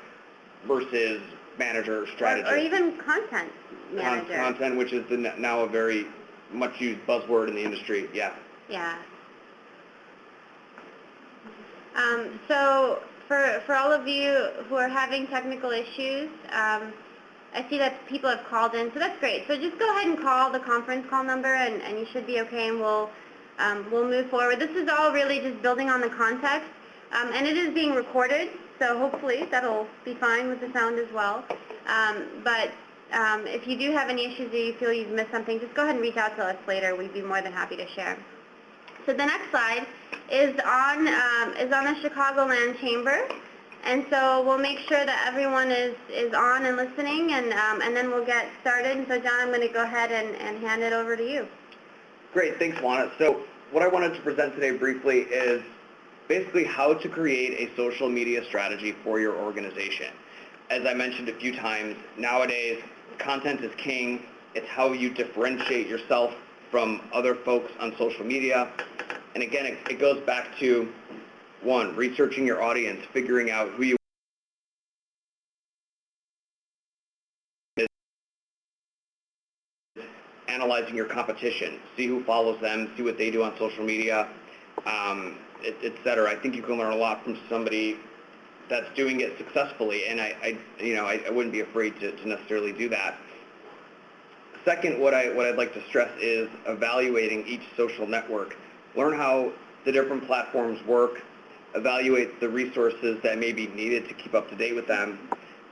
B: versus manager, strategist.
A: Or even content manager.
B: Content, which is now a very much used buzzword in the industry, yeah.
A: Yeah. So for all of you who are having technical issues, I see that people have called in, so that's great. So just go ahead and call the conference call number, and you should be okay, and we'll move forward. This is all really just building on the context, and it is being recorded, so hopefully that'll be fine with the sound as well. But if you do have any issues or you feel you've missed something, just go ahead and reach out to us later. We'd be more than happy to share. So the next slide is on the Chicagoland Chamber, and so we'll make sure that everyone is on and listening, and then we'll get started. And so John, I'm going to go ahead and hand it over to you.
B: Great, thanks Juana. So what I wanted to present today briefly is basically how to create a social media strategy for your organization. As I mentioned a few times, nowadays content is king. It's how you differentiate yourself from other folks on social media. And again, it goes back to, one, researching your audience, figuring out who you analyzing your competition, see who follows them, see what they do on social media, et cetera. I think you can learn a lot from somebody that's doing it successfully, and I wouldn't be afraid to necessarily do that. Second, what I'd like to stress is evaluating each social network. Learn how the different platforms work, evaluate the resources that may be needed to keep up to date with them,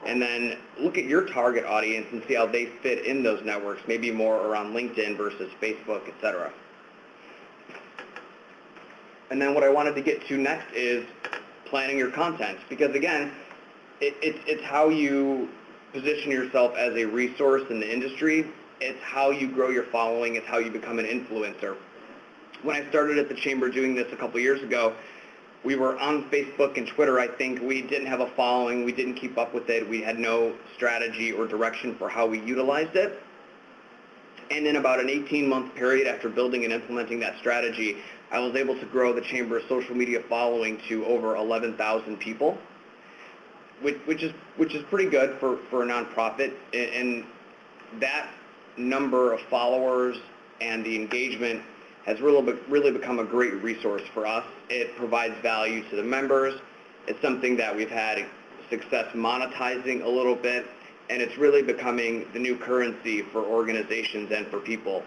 B: and then look at your target audience and see how they fit in those networks, maybe more around LinkedIn versus Facebook, et cetera. And then what I wanted to get to next is planning your content, because again, it's how you position yourself as a resource in the industry. It's how you grow your following. It's how you become an influencer. When I started at the Chamber doing this a couple years ago, we were on Facebook and Twitter. I think we didn't have a following. We didn't keep up with it. We had no strategy or direction for how we utilized it. And in about an 18-month period after building and implementing that strategy, I was able to grow the Chamber's social media following to over 11,000 people, which is pretty good for a nonprofit. And that number of followers and the engagement has really become a great resource for us. It provides value to the members. It's something that we've had success monetizing a little bit, and it's really becoming the new currency for organizations and for people.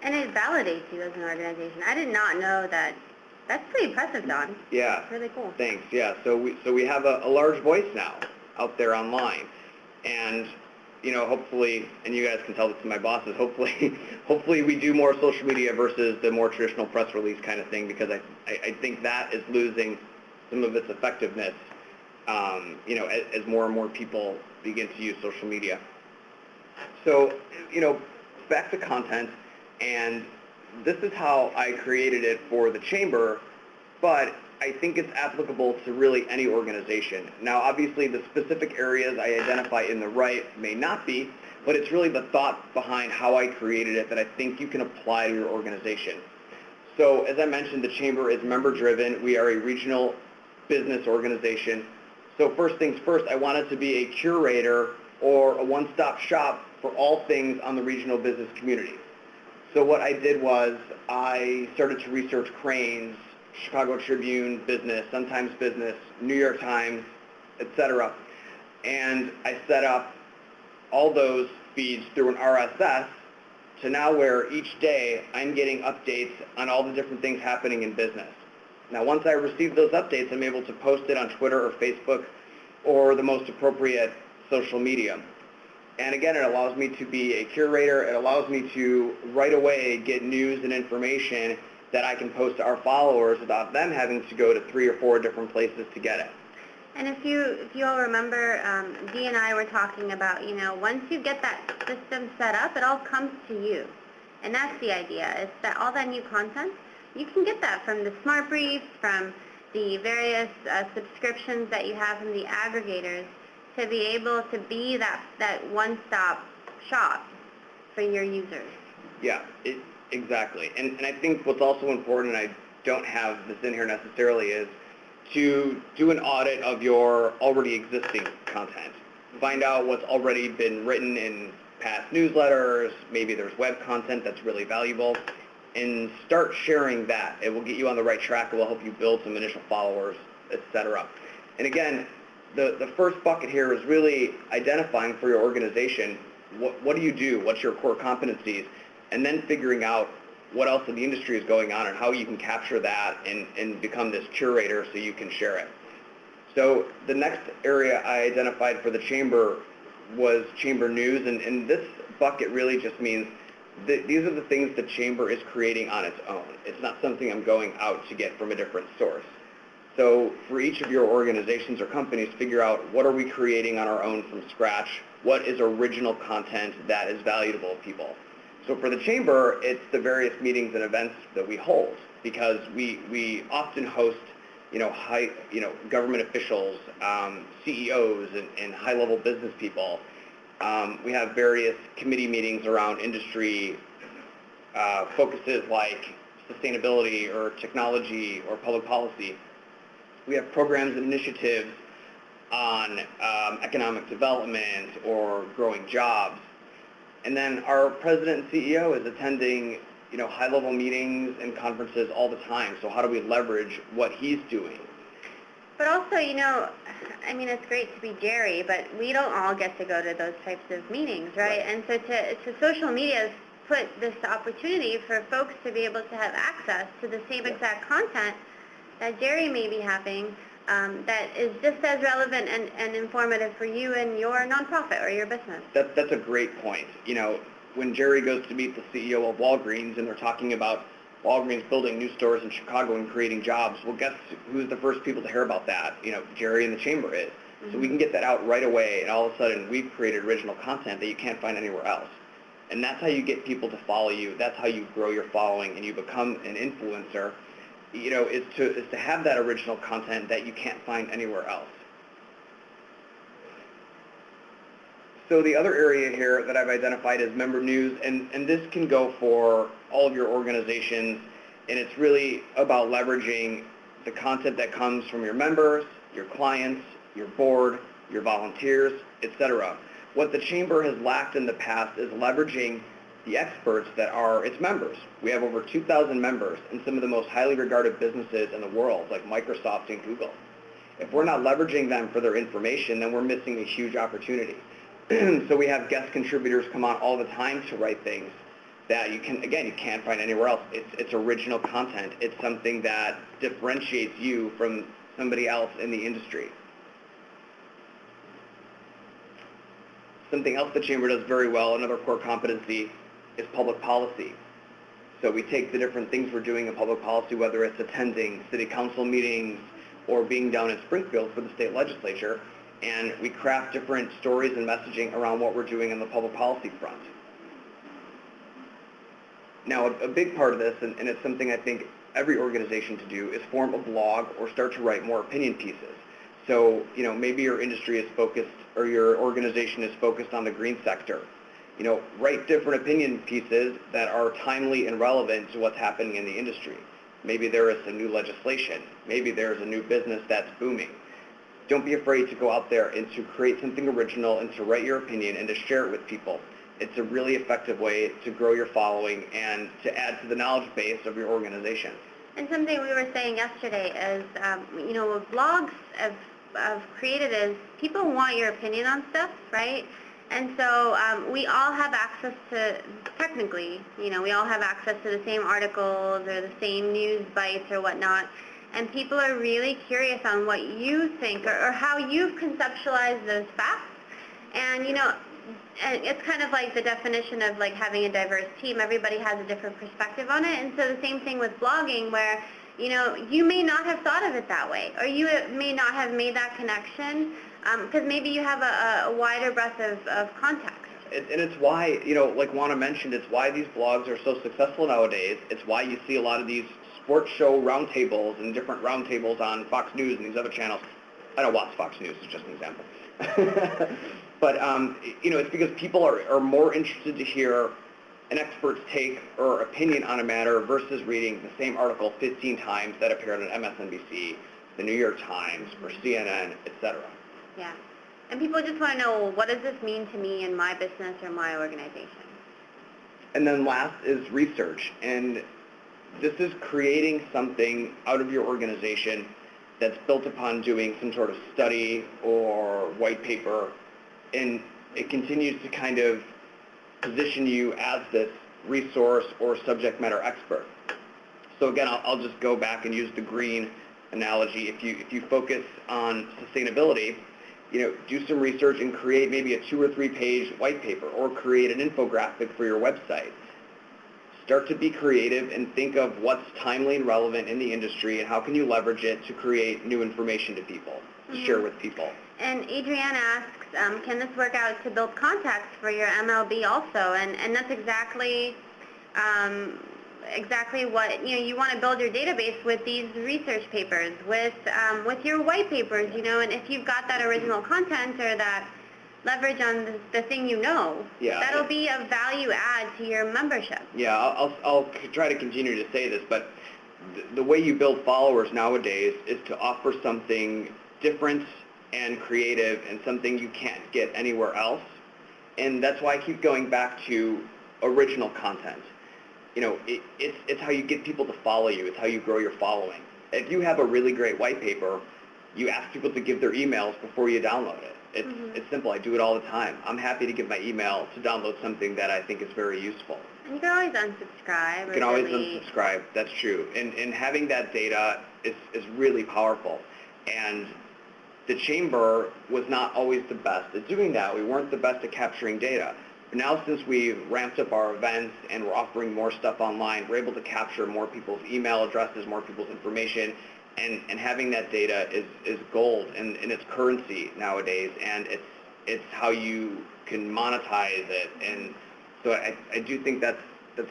A: And it validates you as an organization. I did not know that. That's pretty impressive, Don.
B: Yeah.
A: That's really cool.
B: Thanks. Yeah. So we have a large voice now out there online, and hopefully, and you guys can tell this to my bosses, hopefully we do more social media versus the more traditional press release kind of thing, because I think that is losing some of its effectiveness, as more and more people begin to use social media. So, back to content, and this is how I created it for the Chamber, but I think it's applicable to really any organization. Now, obviously, the specific areas I identify in the right may not be, but it's really the thought behind how I created it that I think you can apply to your organization. So, as I mentioned, the Chamber is member-driven. We are a regional business organization. So first things first, I wanted to be a curator or a one-stop shop for all things on the regional business community. So what I did was I started to research Crain's, Chicago Tribune Business, Sun-Times Business, New York Times, etc. And I set up all those feeds through an RSS to now where each day I'm getting updates on all the different things happening in business. Now, once I receive those updates, I'm able to post it on Twitter or Facebook or the most appropriate social media. And again, it allows me to be a curator. It allows me to right away get news and information that I can post to our followers without them having to go to 3 or 4 different places to get it.
A: And if you all remember, Dee and I were talking about, once you get that system set up, it all comes to you. And that's the idea. It's that all that new content, you can get that from the Smart Briefs, from the various subscriptions that you have from the aggregators, to be able to be that one-stop shop for your users.
B: Yeah, exactly. And I think what's also important, and I don't have this in here necessarily, is to do an audit of your already existing content. Find out what's already been written in past newsletters, maybe there's web content that's really valuable, and start sharing that. It will get you on the right track. It will help you build some initial followers, etc. And again, the first bucket here is really identifying for your organization, what do you do, what's your core competencies, and then figuring out what else in the industry is going on and how you can capture that and become this curator so you can share it. So the next area I identified for the Chamber was Chamber News, and this bucket really just means these are the things the Chamber is creating on its own. It's not something I'm going out to get from a different source. So for each of your organizations or companies, figure out what are we creating on our own from scratch, what is original content that is valuable to people. So for the Chamber, it's the various meetings and events that we hold, because we often host government officials, CEOs, and high-level business people. We have various committee meetings around industry focuses like sustainability or technology or public policy. We have programs and initiatives on economic development or growing jobs. And then our president and CEO is attending, high-level meetings and conferences all the time. So how do we leverage what he's doing?
A: But also, I mean, it's great to be Jerry, but we don't all get to go to those types of meetings, right? And so to social media has put this opportunity for folks to be able to have access to the same exact content that Jerry may be having, that is just as relevant and informative for you and your nonprofit or your business.
B: That's a great point. When Jerry goes to meet the CEO of Walgreens and they're talking about Walgreens building new stores in Chicago and creating jobs, well, guess who's the first people to hear about that? Jerry and the Chamber is. So we can get that out right away, and all of a sudden we've created original content that you can't find anywhere else. And that's how you get people to follow you. That's how you grow your following and you become an influencer, is to have that original content that you can't find anywhere else. So the other area here that I've identified is member news, and this can go for all of your organizations, and it's really about leveraging the content that comes from your members, your clients, your board, your volunteers, etc. What the Chamber has lacked in the past is leveraging the experts that are its members. We have over 2,000 members in some of the most highly regarded businesses in the world, like Microsoft and Google. If we're not leveraging them for their information, then we're missing a huge opportunity. So we have guest contributors come on all the time to write things that you can't find anywhere else. It's original content. It's something that differentiates you from somebody else in the industry. Something else the Chamber does very well, another core competency, is public policy. So we take the different things we're doing in public policy, whether it's attending city council meetings or being down in Springfield for the state legislature, and we craft different stories and messaging around what we're doing on the public policy front. Now, a big part of this, and it's something I think every organization to do, is form a blog or start to write more opinion pieces. So, maybe your industry is focused, or your organization is focused on the green sector. Write different opinion pieces that are timely and relevant to what's happening in the industry. Maybe there is some new legislation. Maybe there's a new business that's booming. Don't be afraid to go out there and to create something original and to write your opinion and to share it with people. It's a really effective way to grow your following and to add to the knowledge base of your organization.
A: And something we were saying yesterday is, what blogs have created is people want your opinion on stuff, right? And so we all have access to, technically, we all have access to the same articles or the same news bites or whatnot. And people are really curious on what you think or how you've conceptualized those facts. And, and it's kind of like the definition of like having a diverse team. Everybody has a different perspective on it. And so the same thing with blogging where, you may not have thought of it that way, or you may not have made that connection because maybe you have a wider breadth of context.
B: And it's why, like Juana mentioned, it's why these blogs are so successful nowadays. It's why you see a lot of these sports show roundtables and different roundtables on Fox News and these other channels. I don't watch Fox News, it's just an example. But, it's because people are more interested to hear an expert's take or opinion on a matter versus reading the same article 15 times that appeared on MSNBC, the New York Times, or CNN, etc.
A: Yeah. And people just want to know, well, what does this mean to me and my business or my organization?
B: And then last is research. And this is creating something out of your organization that's built upon doing some sort of study or white paper, and it continues to kind of position you as this resource or subject matter expert. So again, I'll just go back and use the green analogy. If you focus on sustainability, do some research and create maybe a 2 or 3 page white paper or create an infographic for your website. Start to be creative and think of what's timely and relevant in the industry and how can you leverage it to create new information to people, to share with people.
A: And Adrienne asks, can this work out to build contacts for your MLB also? And that's exactly what, you want to build your database with these research papers, with your white papers, and if you've got that original content or that leverage on the thing that'll be a value add to your membership.
B: Yeah, I'll try to continue to say this, but the way you build followers nowadays is to offer something different and creative and something you can't get anywhere else. And that's why I keep going back to original content. It's how you get people to follow you. It's how you grow your following. If you have a really great white paper, you ask people to give their emails before you download it. It's simple. I do it all the time. I'm happy to give my email to download something that I think is very useful.
A: And you can always unsubscribe.
B: You can always unsubscribe. That's true. And having that data is really powerful. And the chamber was not always the best at doing that. We weren't the best at capturing data. But now since we've ramped up our events and we're offering more stuff online, we're able to capture more people's email addresses, more people's information, and having that data is gold and it's currency nowadays, and it's how you can monetize it. And so I do think that's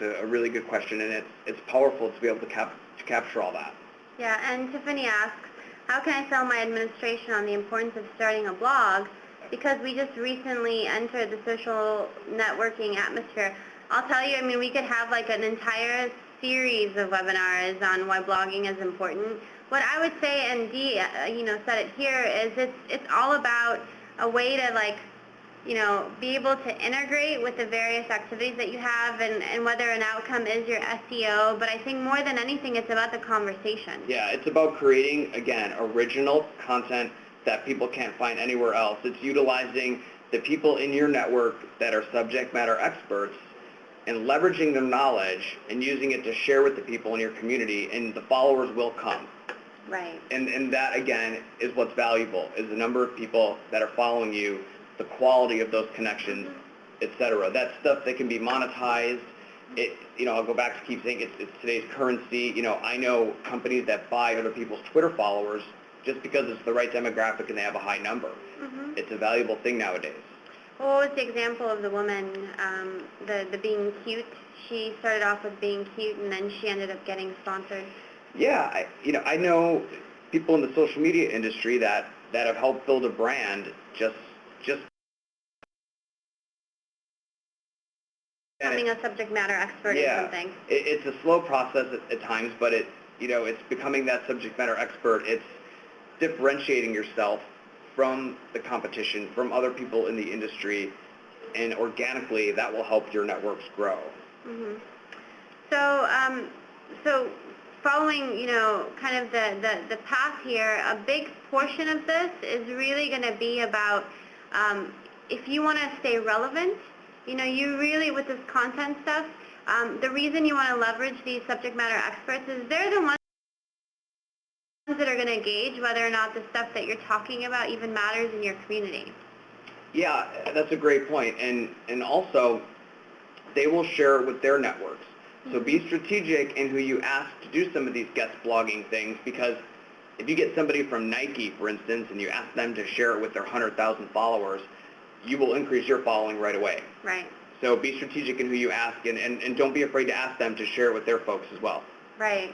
B: a really good question, and it's powerful to be able to capture all that.
A: Yeah, and Tiffany asks, how can I sell my administration on the importance of starting a blog? Because we just recently entered the social networking atmosphere. I'll tell you, I mean, we could have like an entire series of webinars on why blogging is important. What I would say, and Dee, said it here, is it's all about a way to be able to integrate with the various activities that you have, and whether an outcome is your SEO, but I think more than anything it's about the conversation.
B: Yeah, it's about creating, again, original content that people can't find anywhere else. It's utilizing the people in your network that are subject matter experts and leveraging their knowledge and using it to share with the people in your community, and the followers will come.
A: Right.
B: And that, again, is what's valuable, is the number of people that are following you, the quality of those connections, etc. That's stuff that can be monetized. I'll go back to keep saying it's today's currency. I know companies that buy other people's Twitter followers just because it's the right demographic and they have a high number. It's a valuable thing nowadays.
A: Well, what was the example of the woman, the being cute? She started off with being cute, and then she ended up getting sponsored.
B: Yeah, I know people in the social media industry that have helped build a brand just
A: becoming a subject matter expert in something.
B: It's a slow process at times, but it's becoming that subject matter expert. It's differentiating yourself from the competition, from other people in the industry, and organically that will help your networks grow.
A: So following, kind of the path here, a big portion of this is really going to be about if you want to stay relevant, you really, with this content stuff, the reason you want to leverage these subject matter experts is they're the ones that are going to gauge whether or not the stuff that you're talking about even matters in your community.
B: Yeah, that's a great point. And also, they will share it with their networks. So be strategic in who you ask to do some of these guest blogging things, because if you get somebody from Nike, for instance, and you ask them to share it with their 100,000 followers, you will increase your following right away.
A: Right.
B: So be strategic in who you ask, and don't be afraid to ask them to share it with their folks as well.
A: Right.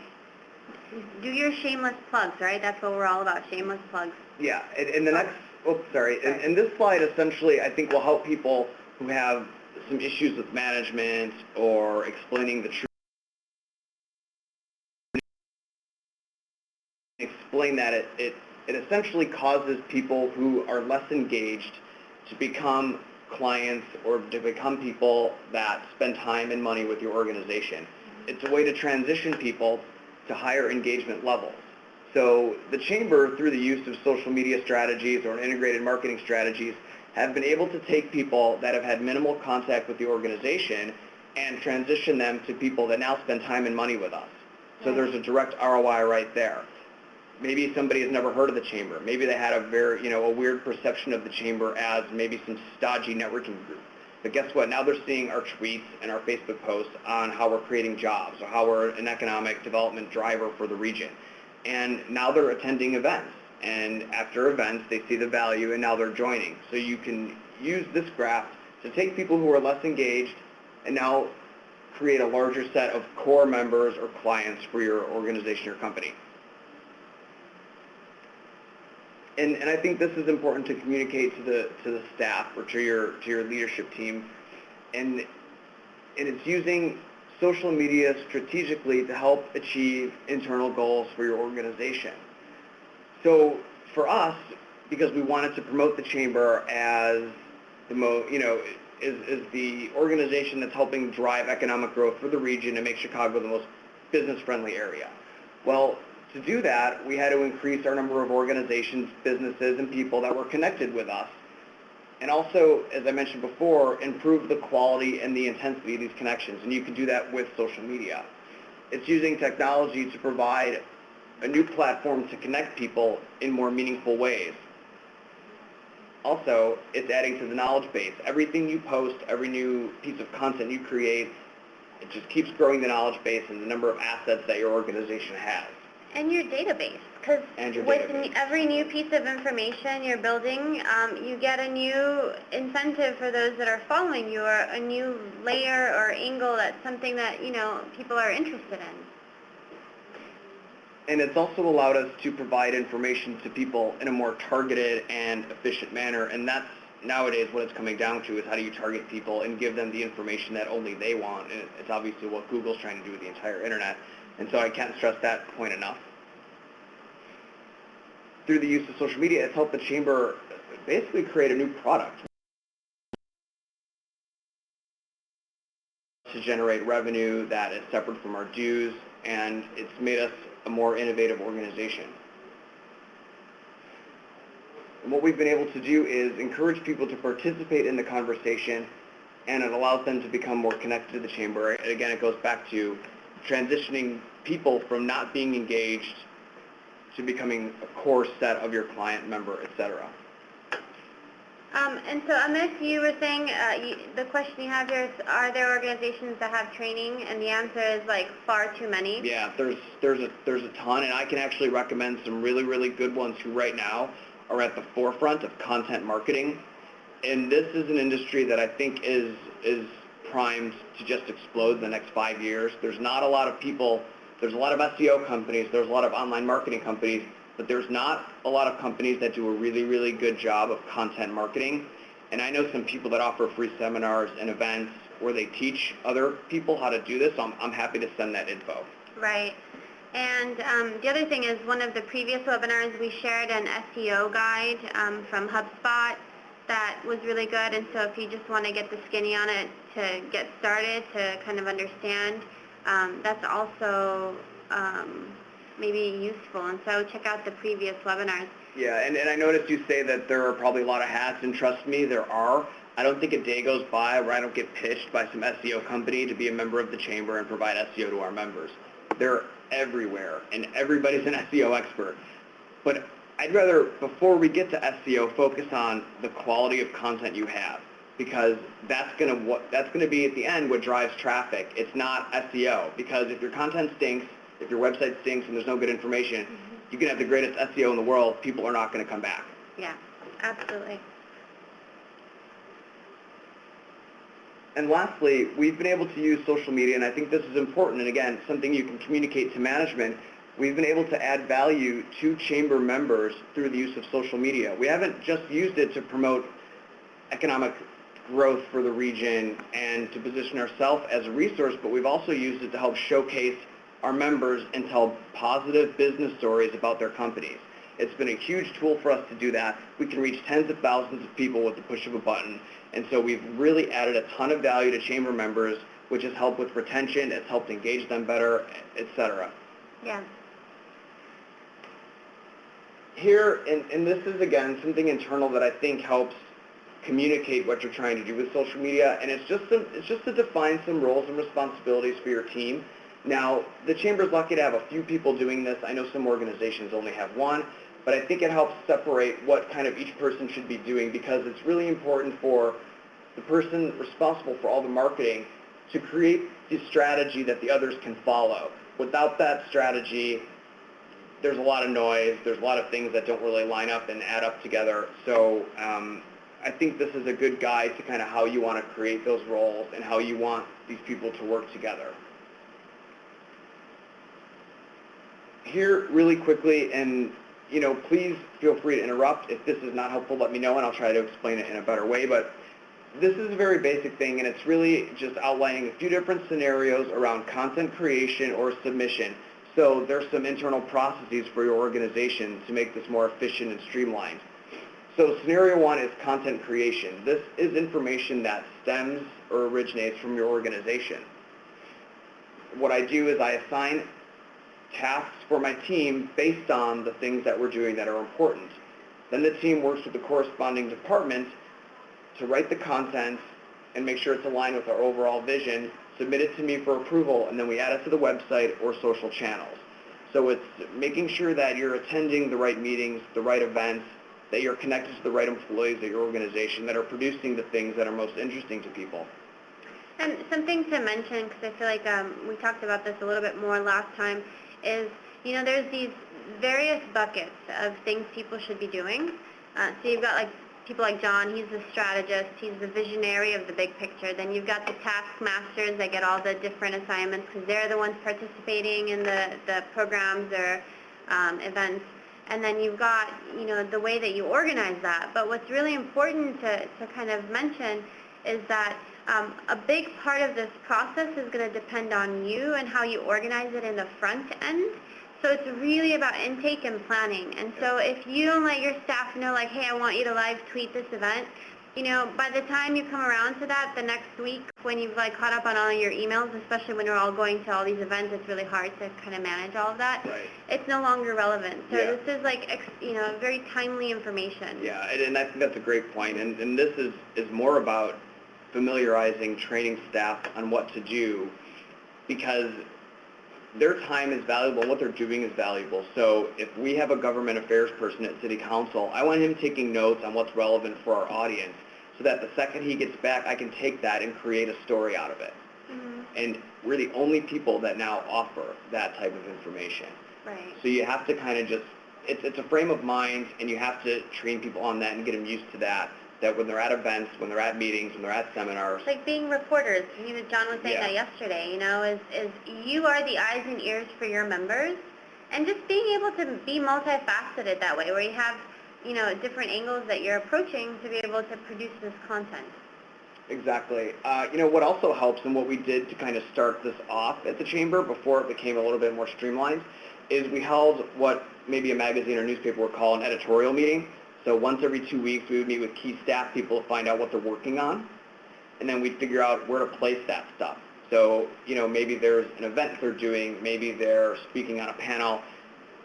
A: Do your shameless plugs, right? That's what we're all about, shameless plugs.
B: Yeah, and the next, and this slide essentially I think will help people who have some issues with management or explaining the truth. Explain that it essentially causes people who are less engaged to become clients or to become people that spend time and money with your organization. It's a way to transition people to higher engagement levels. So the Chamber, through the use of social media strategies or integrated marketing strategies, have been able to take people that have had minimal contact with the organization and transition them to people that now spend time and money with us. So there's a direct ROI right there. Maybe somebody has never heard of the Chamber. Maybe they had a weird perception of the Chamber as maybe some stodgy networking group. But guess what? Now they're seeing our tweets and our Facebook posts on how we're creating jobs or how we're an economic development driver for the region. And now they're attending events. And after events, they see the value, and now they're joining. So you can use this graph to take people who are less engaged and now create a larger set of core members or clients for your organization or company. And I think this is important to communicate to the staff or to your leadership team, and it's using social media strategically to help achieve internal goals for your organization. So for us, because we wanted to promote the Chamber as the is the organization that's helping drive economic growth for the region and make Chicago the most business-friendly area. Well, to do that, we had to increase our number of organizations, businesses, and people that were connected with us. And also, as I mentioned before, improve the quality and the intensity of these connections. And you can do that with social media. It's using technology to provide a new platform to connect people in more meaningful ways. Also, it's adding to the knowledge base. Everything you post, every new piece of content you create, it just keeps growing the knowledge base and the number of assets that your organization has.
A: And your database, because with every new piece of information you're building, you get a new incentive for those that are following you, or a new layer or angle that's something that, people are interested in.
B: And it's also allowed us to provide information to people in a more targeted and efficient manner, and that's nowadays what it's coming down to, is how do you target people and give them the information that only they want. And it's obviously what Google's trying to do with the entire internet, and so I can't stress that point enough. Through the use of social media, it's helped the Chamber basically create a new product to generate revenue that is separate from our dues, and it's made us a more innovative organization. And what we've been able to do is encourage people to participate in the conversation, and it allows them to become more connected to the Chamber. And again, it goes back to transitioning people from not being engaged to becoming a core set of your client, member, etc.
A: And so, Amit, you were saying, the question you have here is, are there organizations that have training? And the answer is, far too many.
B: Yeah, there's a ton, and I can actually recommend some really, really good ones who right now are at the forefront of content marketing. And this is an industry that I think is primed to just explode in the next 5 years. There's not a lot of people. There's a lot of SEO companies, there's a lot of online marketing companies, but there's not a lot of companies that do a really, really good job of content marketing. And I know some people that offer free seminars and events where they teach other people how to do this, so I'm happy to send that info.
A: Right. And the other thing is, one of the previous webinars, we shared an SEO guide from HubSpot that was really good. And so if you just want to get the skinny on it to get started, to kind of understand, that's also maybe useful, and so check out the previous webinars.
B: Yeah, and I noticed you say that there are probably a lot of hats, and trust me, there are. I don't think a day goes by where I don't get pitched by some SEO company to be a member of the Chamber and provide SEO to our members. They're everywhere, and everybody's an SEO expert. But I'd rather, before we get to SEO, focus on the quality of content you have, because that's gonna be at the end what drives traffic. It's not SEO, because if your content stinks, if your website stinks and there's no good information, you can have the greatest SEO in the world, people are not going to come back.
A: Yeah, absolutely.
B: And lastly, we've been able to use social media, and I think this is important, and again, something you can communicate to management. We've been able to add value to Chamber members through the use of social media. We haven't just used it to promote economic growth for the region and to position ourselves as a resource, but we've also used it to help showcase our members and tell positive business stories about their companies. It's been a huge tool for us to do that. We can reach tens of thousands of people with the push of a button, and so we've really added a ton of value to Chamber members, which has helped with retention, it's helped engage them better, etc.
A: Yeah.
B: Here, and this is again something internal that I think helps communicate what you're trying to do with social media, and it's just to define some roles and responsibilities for your team. Now, the Chamber's lucky to have a few people doing this. I know some organizations only have one, but I think it helps separate what kind of each person should be doing, because it's really important for the person responsible for all the marketing to create the strategy that the others can follow. Without that strategy, there's a lot of noise, there's a lot of things that don't really line up and add up together. So I think this is a good guide to kind of how you want to create those roles and how you want these people to work together. Here, really quickly, and please feel free to interrupt. If this is not helpful, let me know, and I'll try to explain it in a better way. But this is a very basic thing, and it's really just outlining a few different scenarios around content creation or submission. So there's some internal processes for your organization to make this more efficient and streamlined. So scenario one is content creation. This is information that stems or originates from your organization. What I do is I assign tasks for my team based on the things that we're doing that are important. Then the team works with the corresponding department to write the content and make sure it's aligned with our overall vision, submit it to me for approval, and then we add it to the website or social channels. So it's making sure that you're attending the right meetings, the right events, that you're connected to the right employees at your organization that are producing the things that are most interesting to people.
A: And something to mention, because I feel like we talked about this a little bit more last time, is, there's these various buckets of things people should be doing. So you've got people like John, he's the strategist, he's the visionary of the big picture. Then you've got the task masters that get all the different assignments because they're the ones participating in the programs or events. And then you've got, the way that you organize that. But what's really important to kind of mention is that a big part of this process is going to depend on you and how you organize it in the front end. So it's really about intake and planning. And so if you don't let your staff know, like, hey, I want you to live tweet this event, by the time you come around to that the next week when you've caught up on all your emails, especially when you're all going to all these events, it's really hard to kind of manage all of that.
B: Right.
A: It's no longer relevant. So
B: Yeah.
A: this is very timely information.
B: Yeah, and I think that's a great point. And this is more about familiarizing, training staff on what to do, because their time is valuable and what they're doing is valuable. So if we have a government affairs person at City Council, I want him taking notes on what's relevant for our audience so that the second he gets back, I can take that and create a story out of it.
A: Mm-hmm.
B: And we're the only people that now offer that type of information.
A: Right.
B: So you have to kind of it's a frame of mind, and you have to train people on that and get them used to that when they're at events, when they're at meetings, when they're at seminars.
A: It's like being reporters. John was saying
B: Yeah.
A: that yesterday, is you are the eyes and ears for your members, and just being able to be multifaceted that way, where you have, different angles that you're approaching to be able to produce this content.
B: Exactly. What also helps, and what we did to kind of start this off at the Chamber before it became a little bit more streamlined, is we held what maybe a magazine or newspaper would call an editorial meeting. So once every 2 weeks, we would meet with key staff people to find out what they're working on, and then we'd figure out where to place that stuff. So, maybe there's an event they're doing, maybe they're speaking on a panel.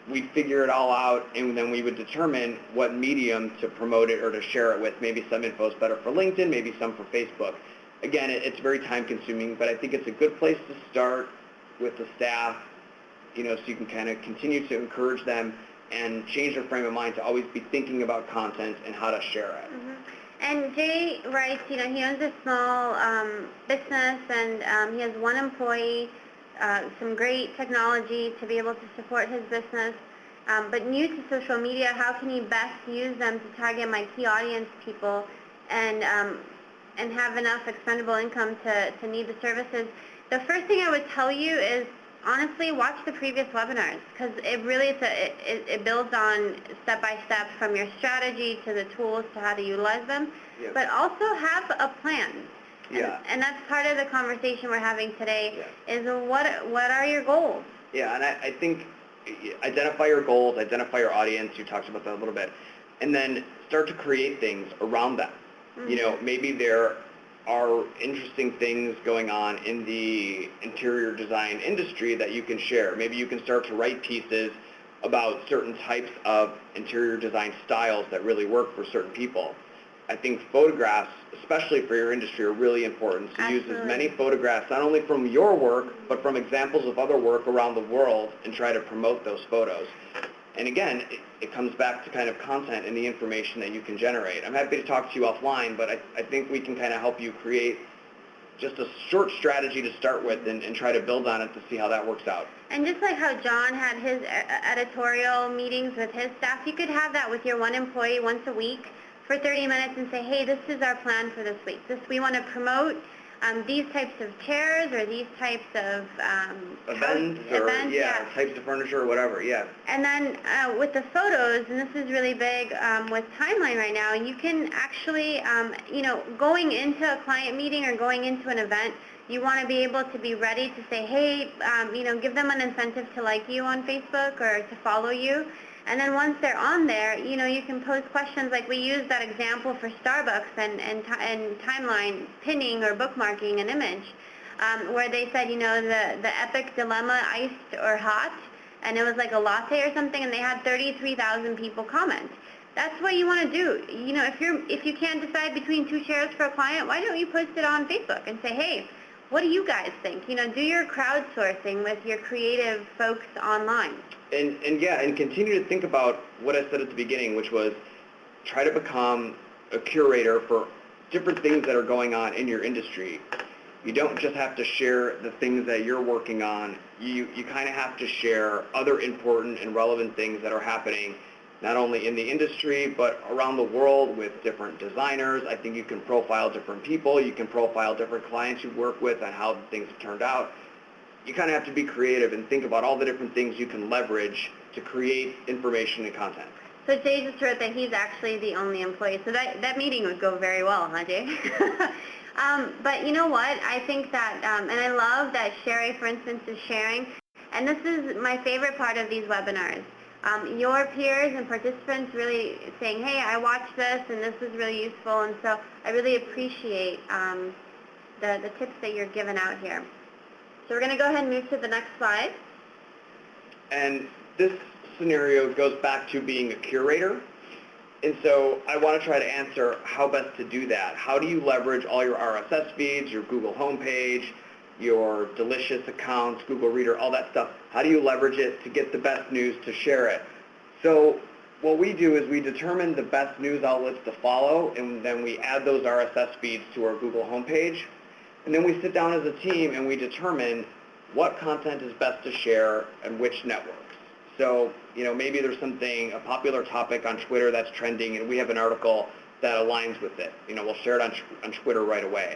B: We'd figure it all out, and then we would determine what medium to promote it or to share it with. Maybe some info is better for LinkedIn, maybe some for Facebook. Again, it's very time-consuming, but I think it's a good place to start with the staff, so you can kind of continue to encourage them and change their frame of mind to always be thinking about content and how to share it.
A: Mm-hmm. And Jay writes, he owns a small business, and he has one employee, some great technology to be able to support his business, but new to social media. How can he best use them to target my key audience people and have enough expendable income to need the services? The first thing I would tell you is, honestly, watch the previous webinars, because it really it builds on step-by-step from your strategy to the tools to how to utilize them,
B: Yep.
A: but also have a plan.
B: Yeah.
A: And that's part of the conversation we're having today,
B: Yeah.
A: is what are your goals?
B: Yeah, and I think identify your goals, identify your audience, you talked about that a little bit, and then start to create things around that.
A: Mm-hmm.
B: Maybe there are interesting things going on in the interior design industry that you can share. Maybe you can start to write pieces about certain types of interior design styles that really work for certain people. I think photographs, especially for your industry, are really important. So use as many photographs, not only from your work, but from examples of other work around the world, and try to promote those photos. And again, it comes back to kind of content and the information that you can generate. I'm happy to talk to you offline, but I think we can kind of help you create just a short strategy to start with and try to build on it to see how that works out.
A: And just like how John had his editorial meetings with his staff, you could have that with your one employee once a week for 30 minutes and say, hey, this is our plan for this week. We want to promote these types of chairs or these types of
B: events, types of furniture or whatever, yeah.
A: And then with the photos, and this is really big with Timeline right now, you can actually, going into a client meeting or going into an event, you want to be able to be ready to say, hey, give them an incentive to like you on Facebook or to follow you. And then once they're on there, you can pose questions like we used that example for Starbucks and timeline pinning or bookmarking an image, where they said, the epic dilemma, iced or hot, and it was like a latte or something, and they had 33,000 people comment. That's what you want to do. If you can't decide between two chairs for a client, why don't you post it on Facebook and say, hey, what do you guys think? Do your crowdsourcing with your creative folks online.
B: And continue to think about what I said at the beginning, which was try to become a curator for different things that are going on in your industry. You don't just have to share the things that you're working on. You kind of have to share other important and relevant things that are happening not only in the industry but around the world with different designers. I think you can profile different people. You can profile different clients you work with and how things have turned out. You kind of have to be creative and think about all the different things you can leverage to create information and content.
A: So Jay just wrote that he's actually the only employee. So that meeting would go very well, huh, Jay? But you know what? I think that, and I love that Sherry, for instance, is sharing. And this is my favorite part of these webinars. Your peers and participants really saying, hey, I watched this and this was really useful. And so I really appreciate the tips that you're giving out here. So we're going to go ahead and move to the next slide.
B: And this scenario goes back to being a curator. And so I want to try to answer how best to do that. How do you leverage all your RSS feeds, your Google homepage, your Delicious accounts, Google Reader, all that stuff? How do you leverage it to get the best news, to share it? So what we do is we determine the best news outlets to follow, and then we add those RSS feeds to our Google homepage. And then we sit down as a team and we determine what content is best to share and which networks. So, maybe there's a popular topic on Twitter that's trending and we have an article that aligns with it. We'll share it on Twitter right away.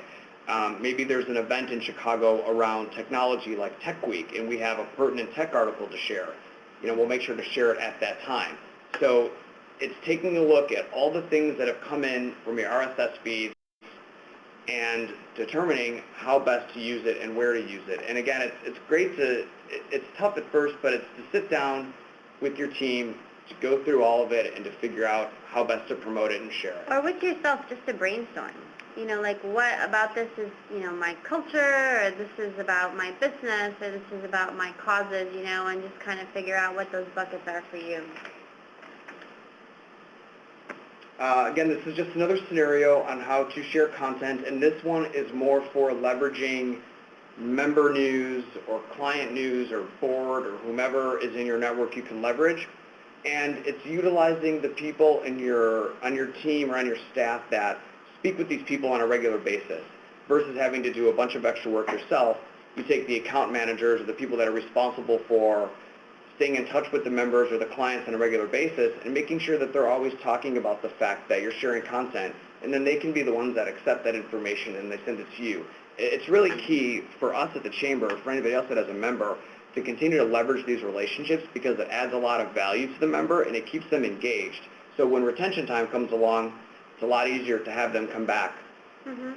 B: Maybe there's an event in Chicago around technology like Tech Week and we have a pertinent tech article to share. We'll make sure to share it at that time. So it's taking a look at all the things that have come in from your RSS feeds and determining how best to use it and where to use it. And again, it's tough at first, but it's to sit down with your team, to go through all of it and to figure out how best to promote it and share it.
A: Or with yourself, just to brainstorm. Like what about this is, my culture, or this is about my business, or this is about my causes, and just kind of figure out what those buckets are for you.
B: Again, this is just another scenario on how to share content, and this one is more for leveraging member news or client news or board or whomever is in your network you can leverage. And it's utilizing the people on your team or on your staff that speak with these people on a regular basis versus having to do a bunch of extra work yourself. You take the account managers or the people that are responsible for staying in touch with the members or the clients on a regular basis and making sure that they're always talking about the fact that you're sharing content, and then they can be the ones that accept that information and they send it to you. It's really key for us at the Chamber, for anybody else that has a member, to continue to leverage these relationships because it adds a lot of value to the member and it keeps them engaged. So when retention time comes along, it's a lot easier to have them come back.
A: Mm-hmm.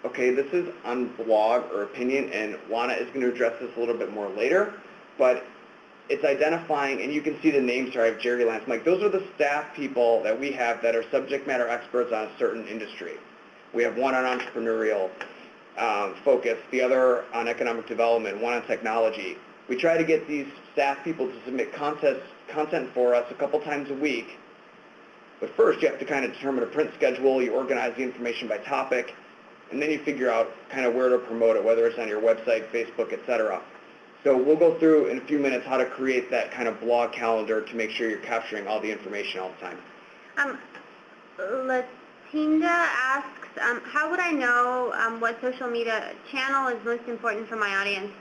B: Okay, this is on blog or opinion, and Juana is going to address this a little bit more later, but it's identifying, and you can see the names here. I have Jerry, Lance, Mike. Those are the staff people that we have that are subject matter experts on a certain industry. We have one on entrepreneurial focus, the other on economic development, one on technology. We try to get these staff people to submit content for us a couple times a week, but first you have to kind of determine a print schedule, you organize the information by topic, and then you figure out kind of where to promote it, whether it's on your website, Facebook, etc. So we'll go through in a few minutes how to create that kind of blog calendar to make sure you're capturing all the information all the time.
A: Latinda asks, how would I know what social media channel is most important for my audience?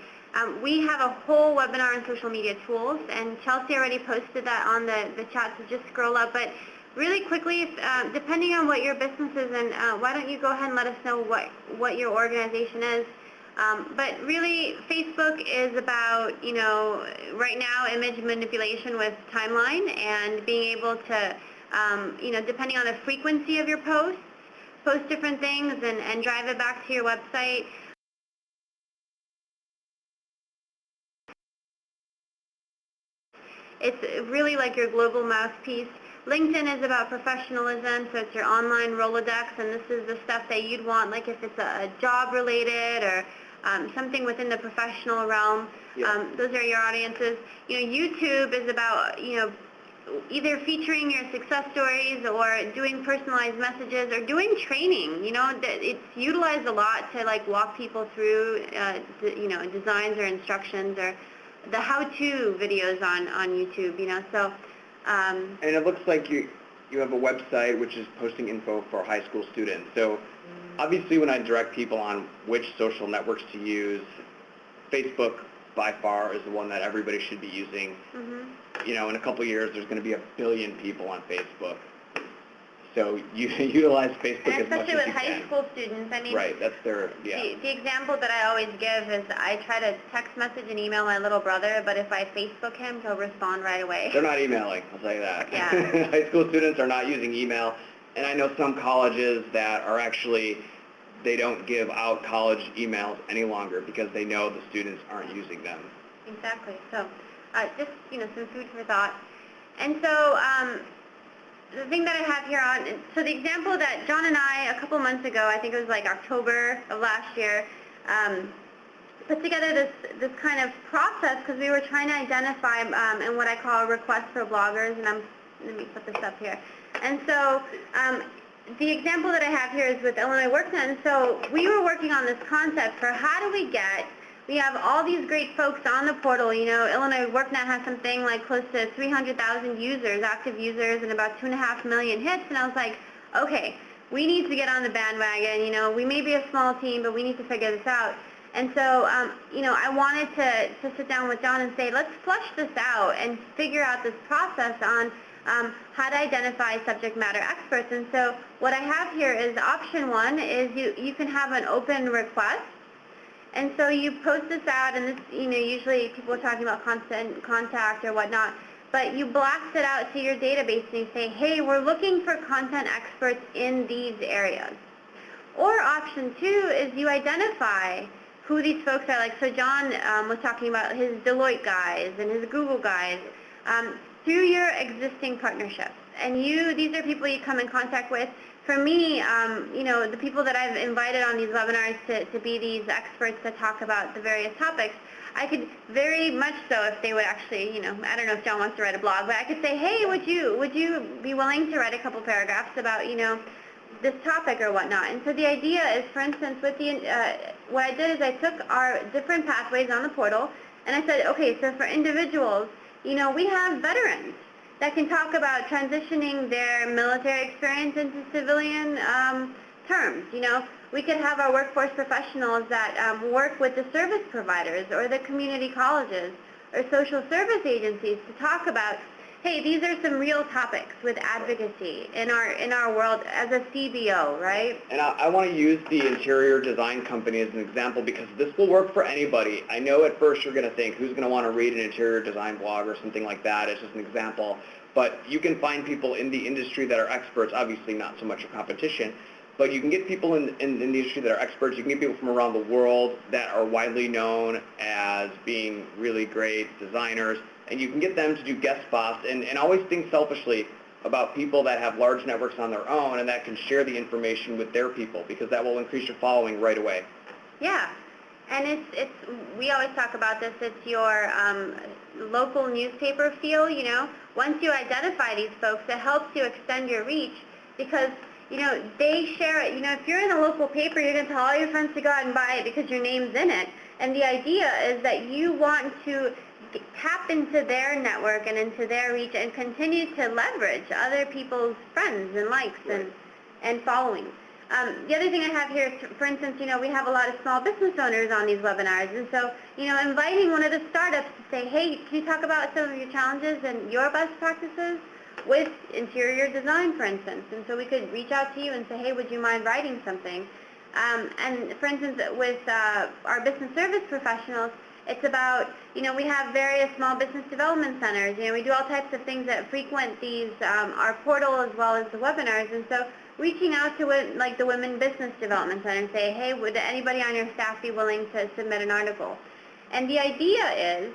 A: We have a whole webinar on social media tools, and Chelsea already posted that on the chat, so just scroll up. But really quickly, depending on what your business is, and why don't you go ahead and let us know what your organization is. But really, Facebook is about, right now, image manipulation with timeline and being able to, depending on the frequency of your posts, post different things and drive it back to your website. It's really like your global mouthpiece. LinkedIn is about professionalism, so it's your online Rolodex, and this is the stuff that you'd want, like if it's a job related or something within the professional realm.
B: Yeah.
A: Those are your audiences. YouTube is about, either featuring your success stories or doing personalized messages or doing training. It's utilized a lot to like walk people through, designs or instructions or the how-to videos on YouTube. So.
B: And it looks like you have a website which is posting info for high school students. So obviously when I direct people on which social networks to use, Facebook by far is the one that everybody should be using. In a couple of years there's going to be 1 billion people on Facebook. So you utilize Facebook as much as you can.
A: Especially with high school students.
B: Right, that's their,
A: The example that I always give is I try to text message and email my little brother, but if I Facebook him, he'll respond right away.
B: They're not emailing, I'll tell you that.
A: Yeah.
B: High school students are not using email, and I know some colleges that are actually, they don't give out college emails any longer because they know the students aren't using them.
A: Exactly. So just, some food for thought. And so the thing that I have here so the example that John and I, a couple months ago, I think it was like October of last year, put together this kind of process because we were trying to identify in what I call a request for bloggers, and let me put this up here. And so the example that I have here is with Illinois WorkNet, and so we were working on this concept for how do we have all these great folks on the portal. Illinois WorkNet has something like close to 300,000 users, active users, and about 2.5 million hits. And I was like, okay, we need to get on the bandwagon. We may be a small team, but we need to figure this out. And so, I wanted to sit down with John and say, let's flush this out and figure out this process on how to identify subject matter experts. And so what I have here is option 1 is you can have an open request. And so you post this out, and this, usually people are talking about constant contact or whatnot, but you blast it out to your database and you say, hey, we're looking for content experts in these areas. Or option 2 is you identify who these folks are. Like, so John was talking about his Deloitte guys and his Google guys through your existing partnerships. And these are people you come in contact with. For me, the people that I've invited on these webinars to be these experts to talk about the various topics, I could very much so, if they would actually, I don't know if John wants to write a blog, but I could say, hey, would you be willing to write a couple paragraphs about, this topic or whatnot? And so the idea is, for instance, with what I did is I took our different pathways on the portal, and I said, okay, so for individuals, we have veterans that can talk about transitioning their military experience into civilian terms. We could have our workforce professionals that work with the service providers or the community colleges or social service agencies to talk about, hey, these are some real topics with advocacy in our world as a CBO, right?
B: And I want to use the interior design company as an example because this will work for anybody. I know at first you're going to think, who's going to want to read an interior design blog or something like that? It's just an example. But you can find people in the industry that are experts, obviously not so much a competition, but you can get people in the industry that are experts. You can get people from around the world that are widely known as being really great designers, and you can get them to do guest spots and always think selfishly about people that have large networks on their own and that can share the information with their people because that will increase your following right away.
A: Yeah, and we always talk about this, it's your local newspaper feel, Once you identify these folks, it helps you extend your reach because, they share it. If you're in a local paper, you're going to tell all your friends to go out and buy it because your name's in it. And the idea is that you want to tap into their network and into their reach and continue to leverage other people's friends and likes and following. The other thing I have here is, for instance, we have a lot of small business owners on these webinars, and so, inviting one of the startups to say, hey, can you talk about some of your challenges and your best practices with interior design, for instance? And so we could reach out to you and say, hey, would you mind writing something? And for instance, with our business service professionals, it's about, we have various small business development centers. We do all types of things that frequent these, our portal as well as the webinars. And so reaching out to like the Women Business Development Center and say, hey, would anybody on your staff be willing to submit an article? And the idea is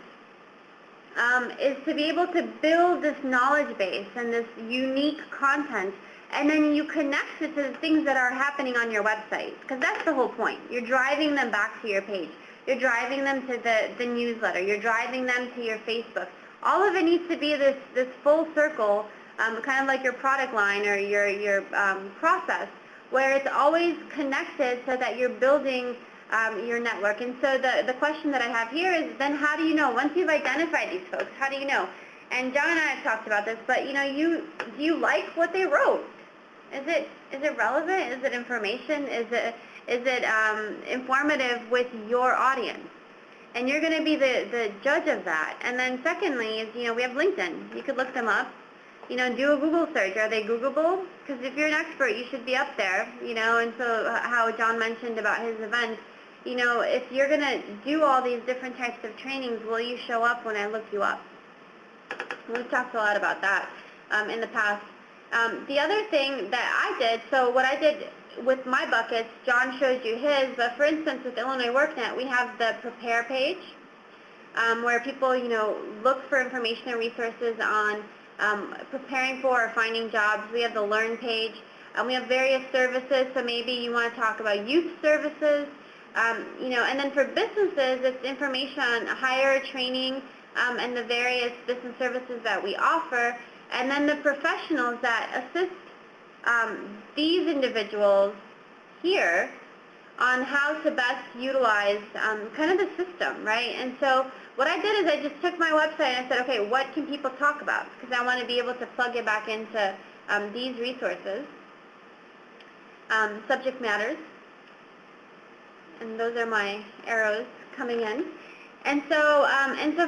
A: is to be able to build this knowledge base and this unique content, and then you connect it to the things that are happening on your website, because that's the whole point. You're driving them back to your page. You're driving them to the newsletter. You're driving them to your Facebook. All of it needs to be this full circle, kind of like your product line or your process, where it's always connected so that you're building your network. And so the question that I have here is, then how do you know? Once you've identified these folks, how do you know? And John and I have talked about this, but do you like what they wrote? Is it relevant? Is it information? Is it informative with your audience? And you're going to be the judge of that. And then secondly is, we have LinkedIn. You could look them up. Do a Google search. Are they Googleable? Because if you're an expert, you should be up there, and so how John mentioned about his event, if you're going to do all these different types of trainings, will you show up when I look you up? We've talked a lot about that in the past. The other thing that I did, so what I did with my buckets, John showed you his, but for instance with Illinois WorkNet, we have the prepare page where people, look for information and resources on preparing for or finding jobs. We have the learn page. We have various services, so maybe you want to talk about youth services, and then for businesses, it's information on hire, training, and the various business services that we offer, and then the professionals that assist these individuals here on how to best utilize kind of the system, right? And so what I did is I just took my website and I said, okay, what can people talk about? Because I want to be able to plug it back into these resources. Subject matters. And those are my arrows coming in. And so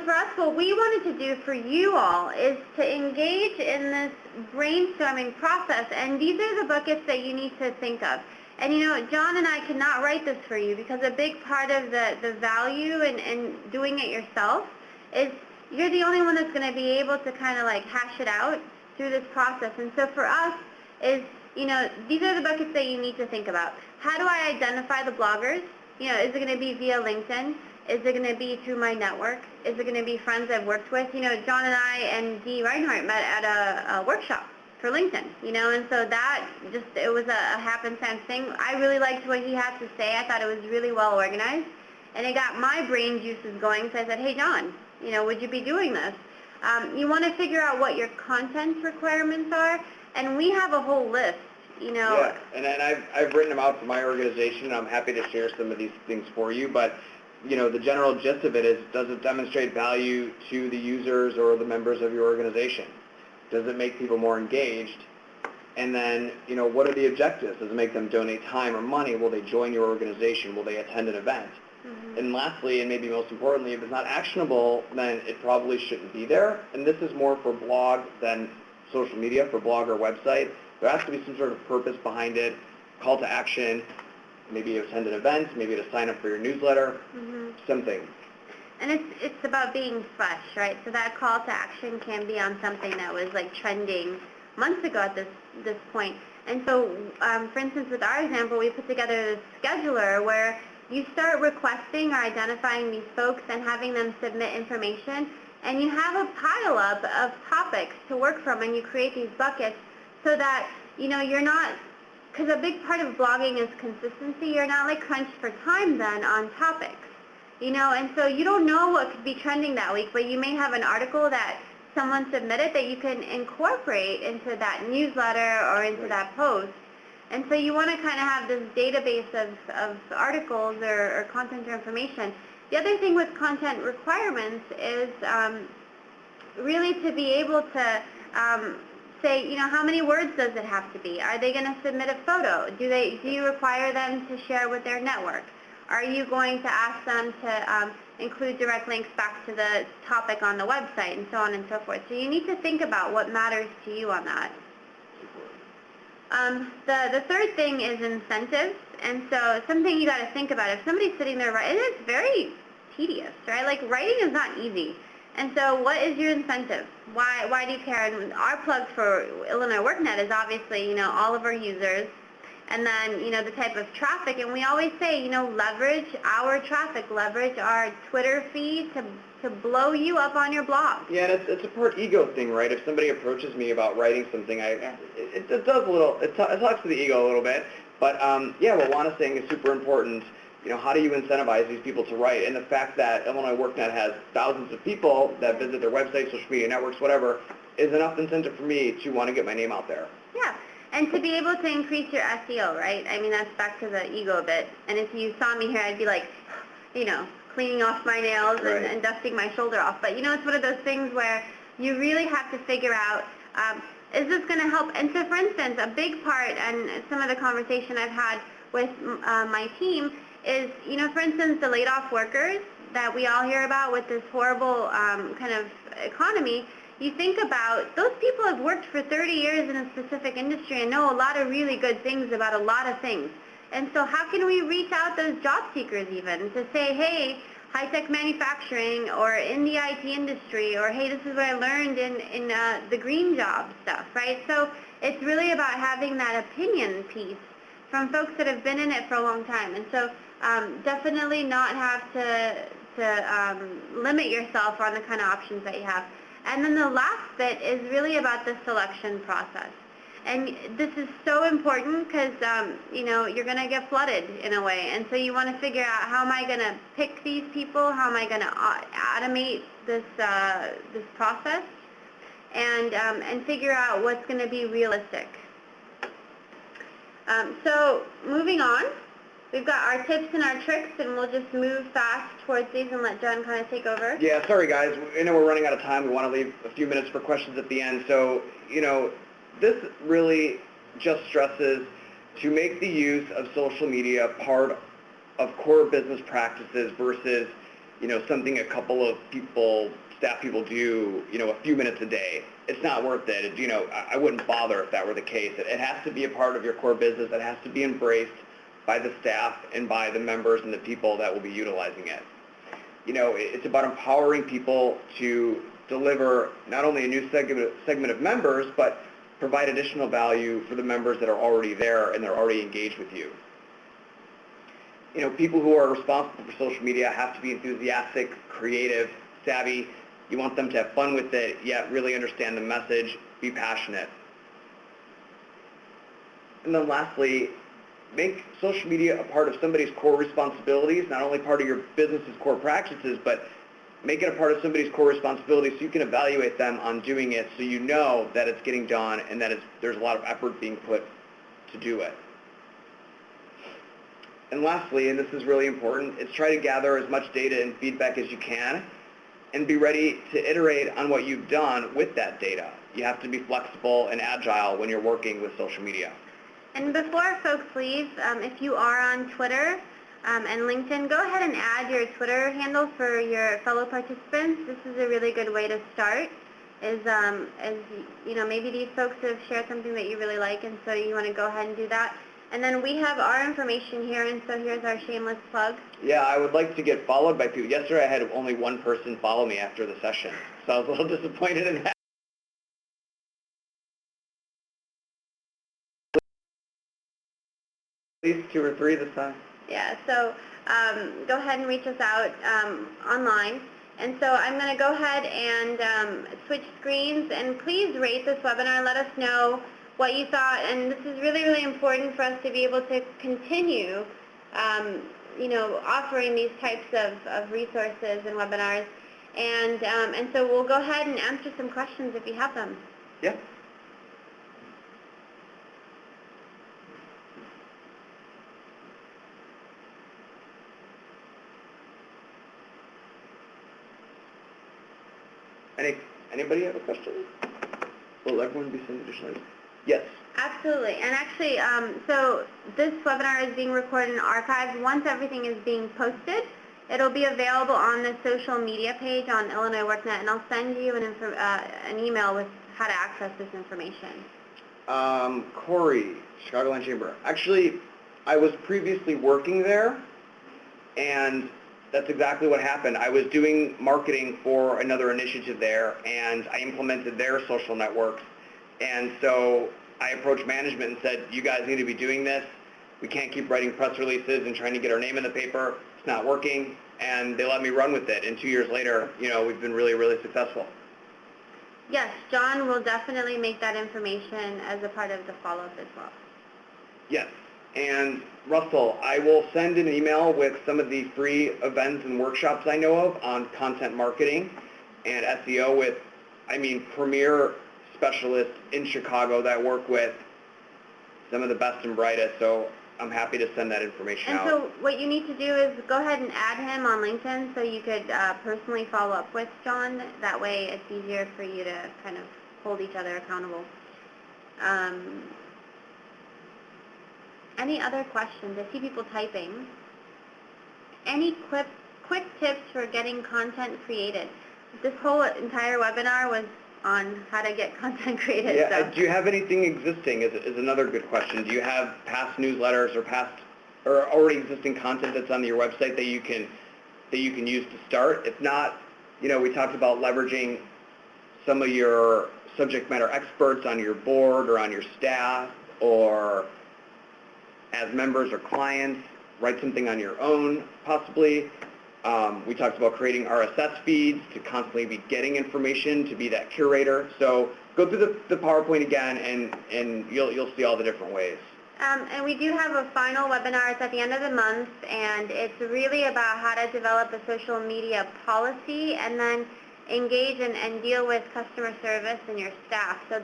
A: for us, what we wanted to do for you all is to engage in this brainstorming process, and these are the buckets that you need to think of. And John and I could not write this for you, because a big part of the value in doing it yourself is you're the only one that's going to be able to kind of like hash it out through this process. And so for us is, these are the buckets that you need to think about. How do I identify the bloggers? Is it going to be via LinkedIn? Is it going to be through my network? Is it going to be friends I've worked with? John and I and Dee Reinhardt met at a workshop for LinkedIn, and so that it was a happenstance thing. I really liked what he had to say. I thought it was really well organized, and it got my brain juices going, so I said, hey, John, would you be doing this? You want to figure out what your content requirements are, and we have a whole list,
B: Yeah, and I've written them out for my organization, and I'm happy to share some of these things for you, but the general gist of it is, does it demonstrate value to the users or the members of your organization? Does it make people more engaged? And then, what are the objectives? Does it make them donate time or money? Will they join your organization? Will they attend an event? Mm-hmm. And lastly, and maybe most importantly, if it's not actionable, then it probably shouldn't be there. And this is more for blog than social media, for blog or website. There has to be some sort of purpose behind it, call to action, maybe to attend an event, maybe to sign up for your newsletter, something.
A: And it's about being fresh, right? So that call to action can be on something that was like trending months ago at this point. And so, for instance, with our example, we put together this scheduler where you start requesting or identifying these folks and having them submit information, and you have a pile up of topics to work from, and you create these buckets so that, you're not, because a big part of blogging is consistency. You're not like crunched for time then on topics, and so you don't know what could be trending that week, but you may have an article that someone submitted that you can incorporate into that newsletter or into that post. And so you want to kind of have this database of articles or content or information. The other thing with content requirements is really to be able to say, how many words does it have to be? Are they going to submit a photo? Do you require them to share with their network? Are you going to ask them to include direct links back to the topic on the website, and so on and so forth? So you need to think about what matters to you on that. The third thing is incentives, and so something you got to think about. If somebody's sitting there writing, it's very tedious, right? Like writing is not easy. And so what is your incentive? Why do you care? And our plug for Illinois WorkNet is obviously, all of our users. and then, the type of traffic. And we always say, leverage our traffic, leverage our Twitter feed to blow you up on your blog.
B: Yeah, and it's a part ego thing, right? If somebody approaches me about writing something, it does a little, it talks to the ego a little bit. But yeah, what Juana's saying is super important. How do you incentivize these people to write? And the fact that Illinois WorkNet has thousands of people that visit their websites, social media networks, whatever, is enough incentive for me to want to get my name out there.
A: Yeah, and to be able to increase your SEO, right? I mean, that's back to the ego bit. And if you saw me here, I'd be like, cleaning off my nails and dusting my shoulder off. But it's one of those things where you really have to figure out, is this going to help? And so, for instance, a big part, and some of the conversation I've had with my team is, for instance, the laid off workers that we all hear about with this horrible kind of economy. You think about, those people have worked for 30 years in a specific industry and know a lot of really good things about a lot of things. And so how can we reach out those job seekers even to say, hey, high-tech manufacturing or in the IT industry, or hey, this is what I learned in the green job stuff, right? So it's really about having that opinion piece from folks that have been in it for a long time. And so definitely not have to limit yourself on the kind of options that you have. And then the last bit is really about the selection process. And this is so important because, you're going to get flooded in a way. And so you want to figure out, how am I going to pick these people? How am I going to automate this process? And figure out what's going to be realistic. So moving on, we've got our tips and our tricks, and we'll just move fast towards these and let Jen kind of take over.
B: Yeah, sorry guys. I know we're running out of time. We want to leave a few minutes for questions at the end. So, this really just stresses to make the use of social media part of core business practices versus, something a couple of staff people do, a few minutes a day. It's not worth it. I wouldn't bother if that were the case. It has to be a part of your core business. It has to be embraced by the staff and by the members and the people that will be utilizing it. It's about empowering people to deliver not only a new segment of members, but provide additional value for the members that are already there and they're already engaged with you. People who are responsible for social media have to be enthusiastic, creative, savvy. You want them to have fun with it, yet really understand the message, be passionate. And then lastly, make social media a part of somebody's core responsibilities, not only part of your business's core practices, but make it a part of somebody's core responsibilities so you can evaluate them on doing it, so you know that it's getting done and that there's a lot of effort being put to do it. And lastly, and this is really important, is try to gather as much data and feedback as you can and be ready to iterate on what you've done with that data. You have to be flexible and agile when you're working with social media.
A: And before folks leave, if you are on Twitter and LinkedIn, go ahead and add your Twitter handle for your fellow participants. This is a really good way to start. Maybe these folks have shared something that you really like, and so you want to go ahead and do that. And then we have our information here, and so here's our shameless plug.
B: Yeah, I would like to get followed by people. Yesterday I had only one person follow me after the session, so I was a little disappointed in that. At least 2 or 3 this time.
A: Yeah, so go ahead and reach us out online. And so I'm going to go ahead and switch screens, and please rate this webinar. Let us know what you thought, and this is really, really important for us to be able to continue, offering these types of resources and webinars. And so we'll go ahead and answer some questions if you have them.
B: Yeah. Anybody have a question? Will everyone be sent additional? Yes.
A: Absolutely. And actually, so this webinar is being recorded and archived. Once everything is being posted, it'll be available on the social media page on Illinois WorkNet, and I'll send you an email with how to access this information.
B: Corey, Chicagoland Chamber. Actually, I was previously working there, and that's exactly what happened. I was doing marketing for another initiative there, and I implemented their social networks. And so I approached management and said, you guys need to be doing this. We can't keep writing press releases and trying to get our name in the paper. It's not working. And they let me run with it. And 2 years later, we've been really, really successful.
A: Yes, John will definitely make that information as a part of the follow-up as well.
B: Yes. And Russell, I will send an email with some of the free events and workshops I know of on content marketing and SEO with, premier specialists in Chicago that work with some of the best and brightest. So I'm happy to send that information out.
A: And so what you need to do is go ahead and add him on LinkedIn so you could personally follow up with John. That way it's easier for you to kind of hold each other accountable. Any other questions? I see people typing. Any quick tips for getting content created? This whole entire webinar was on how to get content created.
B: Yeah.
A: So.
B: Do you have anything existing is another good question. Do you have past newsletters or already existing content that's on your website that you can use to start? If not, we talked about leveraging some of your subject matter experts on your board or on your staff, or as members or clients, write something on your own, possibly. We talked about creating RSS feeds to constantly be getting information, to be that curator. So go through the PowerPoint again, and you'll see all the different ways.
A: And we do have a final webinar. It's at the end of the month, and it's really about how to develop a social media policy and then engage and deal with customer service and your staff. So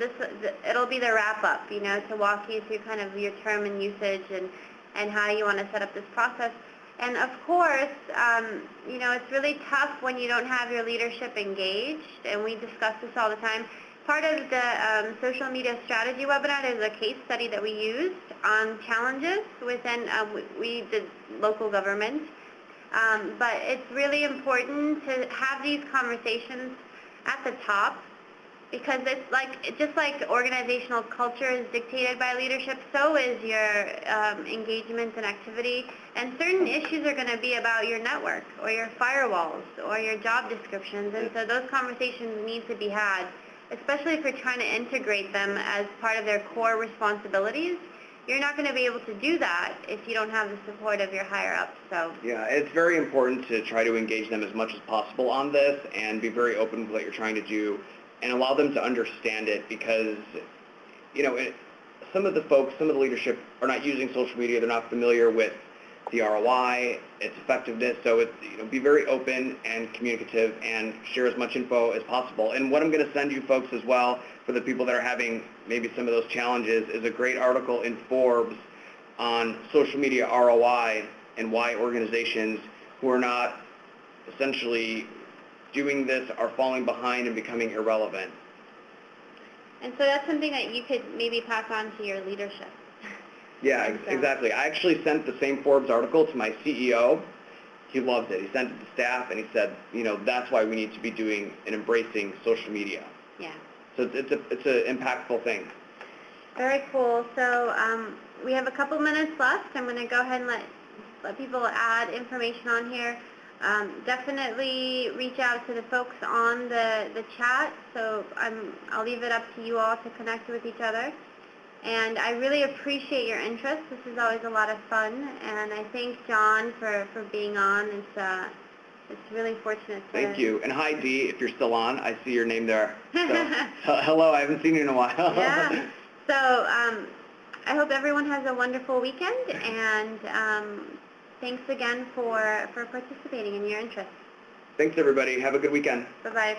A: it'll be the wrap-up, to walk you through kind of your term and usage and how you want to set up this process. And of course, it's really tough when you don't have your leadership engaged, and we discuss this all the time. Part of the social media strategy webinar, there's a case study that we used on challenges within, we did local government. But it's really important to have these conversations at the top, because it's just like organizational culture is dictated by leadership, so is your engagement and activity. And certain issues are going to be about your network or your firewalls or your job descriptions, and so those conversations need to be had, especially if you're trying to integrate them as part of their core responsibilities. You're not going to be able to do that if you don't have the support of your higher-ups. So
B: yeah, it's very important to try to engage them as much as possible on this and be very open with what you're trying to do and allow them to understand it, because some of the leadership are not using social media. They're not familiar with the ROI, its effectiveness. So be very open and communicative and share as much info as possible. And what I'm going to send you folks as well, for the people that are having maybe some of those challenges, is a great article in Forbes on social media ROI and why organizations who are not essentially doing this are falling behind and becoming irrelevant.
A: And so that's something that you could maybe pass on to your leadership.
B: Yeah, exactly. I actually sent the same Forbes article to my CEO. He loved it. He sent it to staff, and he said, that's why we need to be doing and embracing social media.
A: Yeah.
B: So it's an impactful thing.
A: Very cool. So we have a couple minutes left. I'm going to go ahead and let people add information on here. Definitely reach out to the folks on the chat. So I'll leave it up to you all to connect with each other. And I really appreciate your interest. This is always a lot of fun, and I thank John for being on. It's really fortunate.
B: Thank you. And hi, Dee, if you're still on. I see your name there. So, hello, I haven't seen you in a while.
A: Yeah. So I hope everyone has a wonderful weekend, and thanks again for participating in your interest.
B: Thanks, everybody. Have a good weekend.
A: Bye-bye.